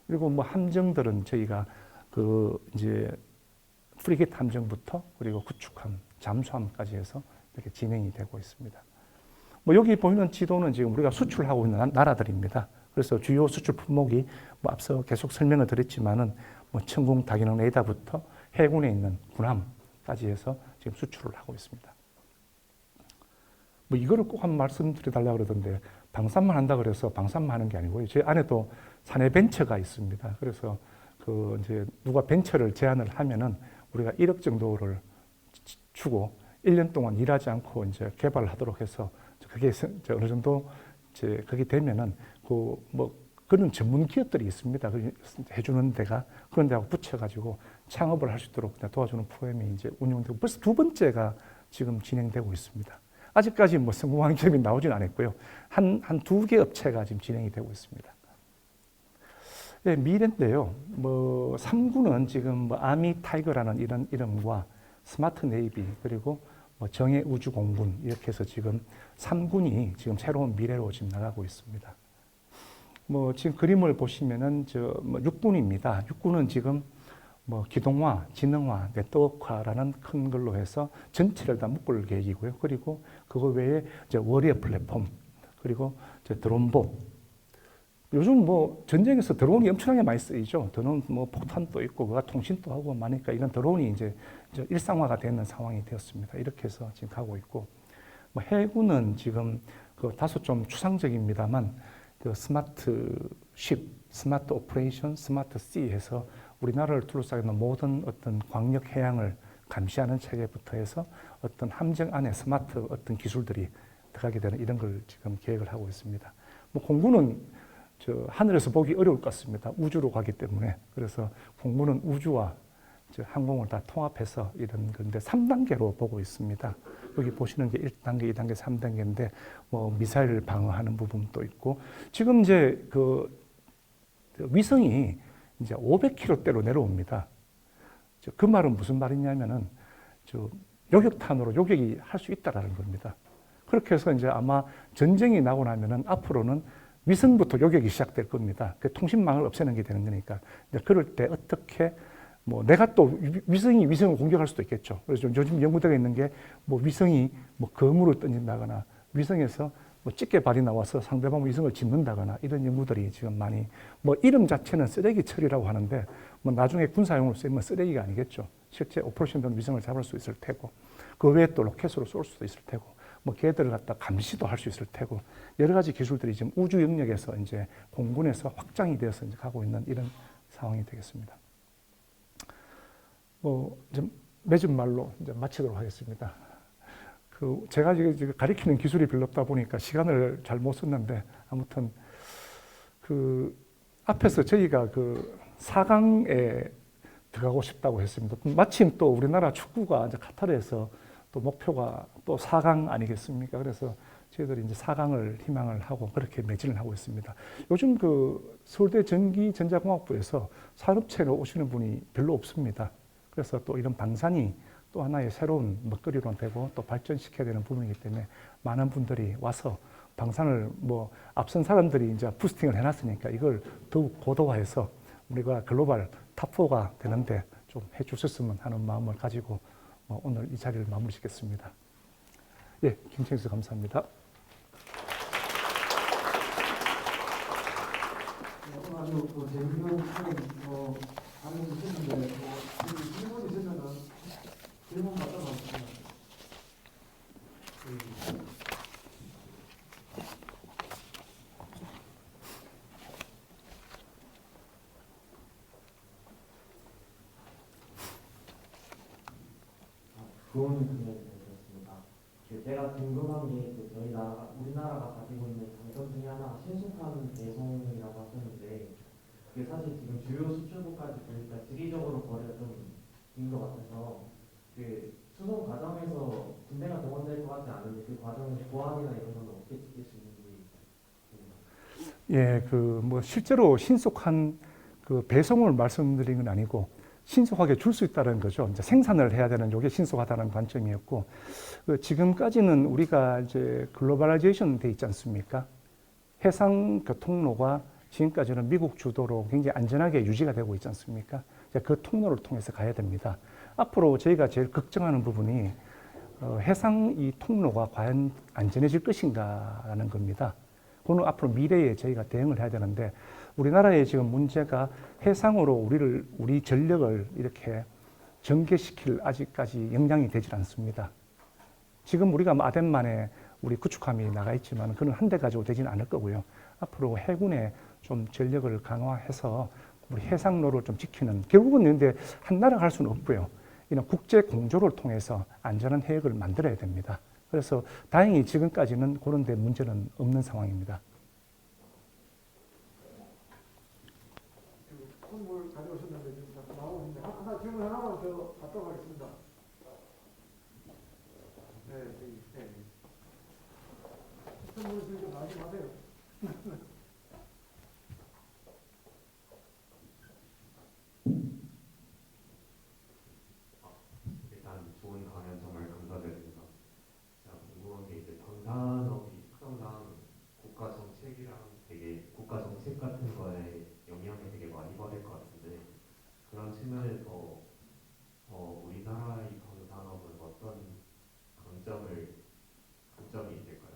그리고 뭐 함정들은 저희가 그 이제 프리게이트 함정부터 그리고 구축함, 잠수함까지 해서 이렇게 진행이 되고 있습니다. 뭐 여기 보이는 지도는 지금 우리가 수출하고 있는 나라들입니다. 그래서 주요 수출 품목이 뭐 앞서 계속 설명을 드렸지만은 뭐 천궁 다기능 레이더부터 해군에 있는 군함까지 해서 지금 수출을 하고 있습니다. 뭐 이거를 꼭 한 말씀 드려달라고 그러던데 방산만 한다 그래서 방산만 하는 게 아니고요. 제 안에도 사내 벤처가 있습니다. 그래서 그 이제 누가 벤처를 제안을 하면은 우리가 1억 정도를 주고 1년 동안 일하지 않고 이제 개발을 하도록 해서 그게 어느 정도 이제 그게 되면은 그 뭐 그런 전문 기업들이 있습니다. 해주는 데가 그런 데하고 붙여가지고 창업을 할 수 있도록 도와주는 프로그램이 이제 운영되고 벌써 두 번째가 지금 진행되고 있습니다. 아직까지 뭐 성공한 기업이 나오진 않았고요. 한 두 개 업체가 지금 진행이 되고 있습니다. 네, 미래인데요. 뭐 3구는 지금 뭐 아미 타이거라는 이런 이름과 스마트 네이비 그리고 뭐 정예 우주공군 이렇게 해서 지금 3군이 지금 새로운 미래로 지금 나가고 있습니다. 뭐 지금 그림을 보시면은 뭐 6군입니다. 6군은 지금 뭐 기동화, 지능화, 네트워크화라는 큰 걸로 해서 전체를 다 묶을 계획이고요. 그리고 그거 외에 이제 워리어 플랫폼 그리고 이제 드론보. 요즘 뭐 전쟁에서 드론이 엄청나게 많이 쓰이죠. 드론 뭐 폭탄도 있고 그가 통신도 하고 많으니까 이런 드론이 이제 일상화가 되는 상황이 되었습니다. 이렇게 해서 지금 가고 있고 뭐 해군은 지금 그 다소 좀 추상적입니다만 그 스마트 쉽, 스마트 오퍼레이션, 스마트 씨 해서 우리나라를 둘러싸고 있는 모든 어떤 광역 해양을 감시하는 체계부터 해서 어떤 함정 안에 스마트 어떤 기술들이 들어가게 되는 이런 걸 지금 계획을 하고 있습니다. 뭐 공군은 하늘에서 보기 어려울 것 같습니다. 우주로 가기 때문에. 그래서 공군은 우주와 항공을 다 통합해서 이런 건데 3단계로 보고 있습니다. 여기 보시는 게 1단계, 2단계, 3단계인데 뭐 미사일을 방어하는 부분도 있고 지금 이제 그 위성이 이제 500km대로 내려옵니다. 그 말은 무슨 말이냐면은 요격탄으로 요격이 할 수 있다라는 겁니다. 그렇게 해서 이제 아마 전쟁이 나고 나면은 앞으로는 위성부터 요격이 시작될 겁니다. 그 통신망을 없애는 게 되는 거니까. 그럴 때 어떻게 뭐 내가 또 위성이 위성을 공격할 수도 있겠죠. 그래서 요즘 연구되어 있는 게 뭐 위성이 뭐 검으로 던진다거나 위성에서 뭐 집게발이 나와서 상대방 위성을 짚는다거나 이런 연구들이 지금 많이 뭐 이름 자체는 쓰레기 처리라고 하는데 뭐 나중에 군사용으로 쓰이면 쓰레기가 아니겠죠. 실제 오퍼레이션된 위성을 잡을 수 있을 테고 그 외에 또 로켓으로 쏠 수도 있을 테고 뭐 걔들을 갖다 감시도 할 수 있을 테고 여러 가지 기술들이 지금 우주 영역에서 이제 공군에서 확장이 되어서 이제 가고 있는 이런 상황이 되겠습니다. 뭐 좀 맺은 말로 이제 마치도록 하겠습니다. 그 제가 지금 가리키는 기술이 별로 없다 보니까 시간을 잘 못 썼는데 아무튼 그 앞에서 저희가 그 4강에 들어가고 싶다고 했습니다. 마침 또 우리나라 축구가 이제 카타르에서 또 목표가 또 4강 아니겠습니까? 그래서 저희들이 이제 4강을 희망을 하고 그렇게 매진을 하고 있습니다. 요즘 그 서울대 전기전자공학부에서 산업체로 오시는 분이 별로 없습니다. 그래서 또 이런 방산이 또 하나의 새로운 먹거리로 되고 또 발전시켜야 되는 부분이기 때문에 많은 분들이 와서 방산을 뭐 앞선 사람들이 이제 부스팅을 해놨으니까 이걸 더욱 고도화해서 우리가 글로벌 탑4가 되는데 좀 해주셨으면 하는 마음을 가지고 오늘 이 자리를 마무리 짓겠습니다. 예, 김청희 씨 감사합니다. 아주 재밌는 하는 것인데 질문 있으면은 질문 받도록 하겠습니다. 좋은 질문이었습니다. 제가 궁금한 게 저희 나라, 우리나라가 가지고 있는 장점 중에 하나가 신속한 배송이라고 하셨는데 그게 사실 지금 주요 수출국까지 보니까 지리적으로 거리가 좀 긴 것 같아서 수송 과정에서 군대가 동원될 것 같지 않은데 그 과정에서 보안이나 이런 건 어떻게 지킬 수 있는지. 예, 그 뭐 실제로 신속한 그 배송을 말씀드린 건 아니고 신속하게 줄 수 있다는 거죠. 이제 생산을 해야 되는 요게 신속하다는 관점이었고, 그 지금까지는 우리가 이제 글로벌라이제이션 돼 있지 않습니까? 해상 교통로가 지금까지는 미국 주도로 굉장히 안전하게 유지가 되고 있지 않습니까? 이제 그 통로를 통해서 가야 됩니다. 앞으로 저희가 제일 걱정하는 부분이 해상 이 통로가 과연 안전해질 것인가라는 겁니다. 그거는 앞으로 미래에 저희가 대응을 해야 되는데, 우리나라의 지금 문제가 해상으로 우리 전력을 이렇게 전개시킬 아직까지 역량이 되질 않습니다. 지금 우리가 아덴만에 우리 구축함이 나가 있지만 그건 한 대 가지고 되지는 않을 거고요. 앞으로 해군에 좀 전력을 강화해서 우리 해상로를 좀 지키는, 결국은 근데 한 나라가 할 수는 없고요. 이런 국제 공조를 통해서 안전한 해역을 만들어야 됩니다. 그래서 다행히 지금까지는 그런 데 문제는 없는 상황입니다. 선물 가져오셨는데 지금 자꾸 나오고 있는데 하나 질문 하나만 더 받도록 하겠습니다. 네, 네. 선물 들고 나오지 마세요. 일단 좋은 강연 정말 감사드립니다. 제가 궁금한 게 이제 방산업이 특성상 국가 정책이랑 되게 국가 정책 같은 거에 영향을 되게 많이 받을 것 같은데, 그런 측면에서 우리나라의 방산업은 어떤 강점이 있을까요?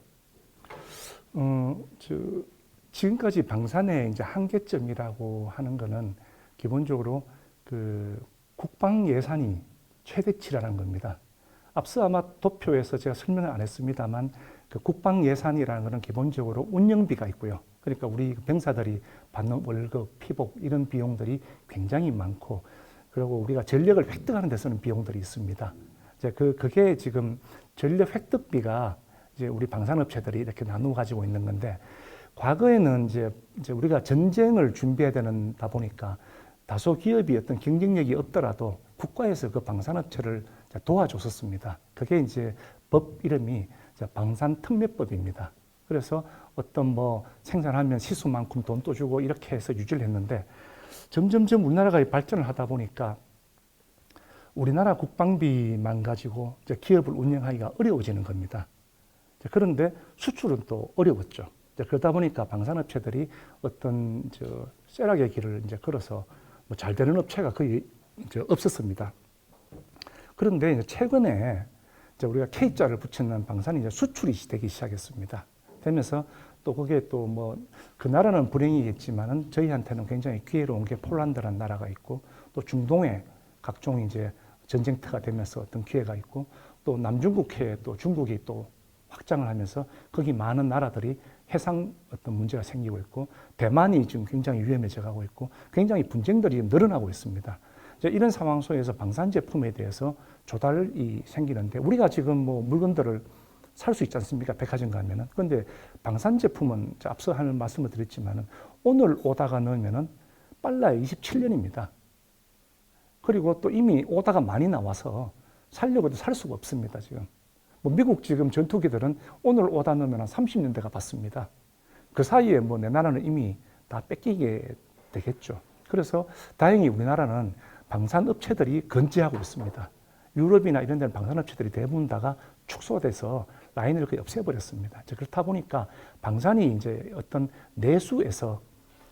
지금까지 방산의 이제 한계점이라고 하는 거는 기본적으로 그 국방 예산이 최대치라는 겁니다. 앞서 아마 도표에서 제가 설명을 안 했습니다만, 그 국방 예산이라는 것은 기본적으로 운영비가 있고요. 그러니까 우리 병사들이 받는 월급, 피복 이런 비용들이 굉장히 많고, 그리고 우리가 전력을 획득하는 데 쓰는 비용들이 있습니다. 이제 그게 지금 전력 획득비가 이제 우리 방산업체들이 이렇게 나누어 가지고 있는 건데, 과거에는 이제 우리가 전쟁을 준비해야 되다 보니까 다소 기업이 어떤 경쟁력이 없더라도 국가에서 그 방산업체를 도와줬었습니다. 그게 이제 법 이름이 방산특례법입니다. 그래서 어떤 뭐 생산하면 시수만큼 돈도 주고 이렇게 해서 유지를 했는데, 점점점 우리나라가 발전을 하다 보니까 우리나라 국방비만 가지고 이제 기업을 운영하기가 어려워지는 겁니다. 그런데 수출은 또 어려웠죠. 그러다 보니까 방산업체들이 어떤 쇠락의 길을 이제 걸어서 뭐 잘 되는 업체가 거의 이제 없었습니다. 그런데 이제 최근에 이제 우리가 K자를 붙이는 방산이 이제 수출이 되기 시작했습니다. 되면서 또 그게 또 뭐 그 나라는 불행이겠지만은 저희한테는 굉장히 기회로운 게 폴란드라는 나라가 있고, 또 중동에 각종 이제 전쟁터가 되면서 어떤 기회가 있고, 또 남중국해에 또 중국이 또 확장을 하면서 거기 많은 나라들이 해상 어떤 문제가 생기고 있고, 대만이 지금 굉장히 위험해져 가고 있고, 굉장히 분쟁들이 늘어나고 있습니다. 이제 이런 상황 속에서 방산 제품에 대해서 조달이 생기는데, 우리가 지금 뭐 물건들을 살 수 있지 않습니까? 백화점 가면은. 그런데 방산 제품은 앞서 하는 말씀을 드렸지만은 오늘 오다가 넣으면은 빨라야 27년입니다. 그리고 또 이미 오다가 많이 나와서 살려고 해도 살 수가 없습니다, 지금. 뭐 미국 지금 전투기들은 오늘 오다 넣으면 한 30년대가 받습니다. 그 사이에 뭐 내 나라는 이미 다 뺏기게 되겠죠. 그래서 다행히 우리나라는 방산업체들이 건재하고 있습니다. 유럽이나 이런 데는 방산업체들이 대부분 다가 축소돼서 라인을 거의 없애버렸습니다. 그렇다 보니까 방산이 이제 어떤 내수에서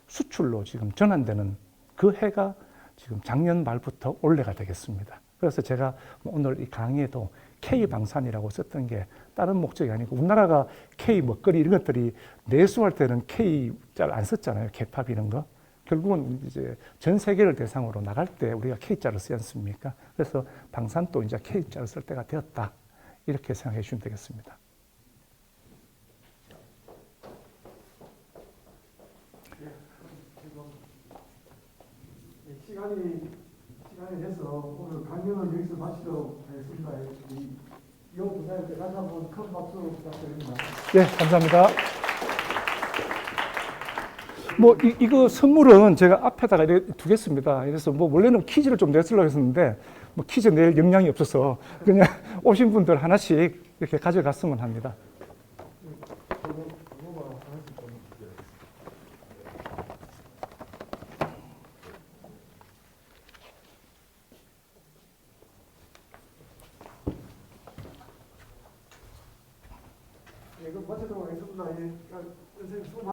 수출로 지금 전환되는 그 해가 지금 작년 말부터 올해가 되겠습니다. 그래서 제가 오늘 이 강의에도 K방산이라고 썼던 게 다른 목적이 아니고, 우리나라가 K 먹거리 이런 것들이 내수할 때는 K 잘 안 썼잖아요. K팝 이런 거. 결국은 이제 전 세계를 대상으로 나갈 때 우리가 K자를 쓰지 않습니까? 그래서 방산도 이제 K자를 쓸 때가 되었다. 이렇게 생각해 주시면 되겠습니다. 시간이 돼서 오늘 강연을 여기서 마치도록 하겠습니다. 이용 부사님께 다시 한번 큰 박수 부탁드립니다. 네, 감사합니다. 뭐 이거 선물은 제가 앞에다가 이렇게 두겠습니다. 그래서 뭐 원래는 퀴즈를 좀 내쓰려고 했었는데 뭐 퀴즈 낼 역량이 없어서 그냥 오신 분들 하나씩 이렇게 가져갔으면 합니다. 예, 그럼 마치도록 하겠습니다. 예, 선생님 수고 많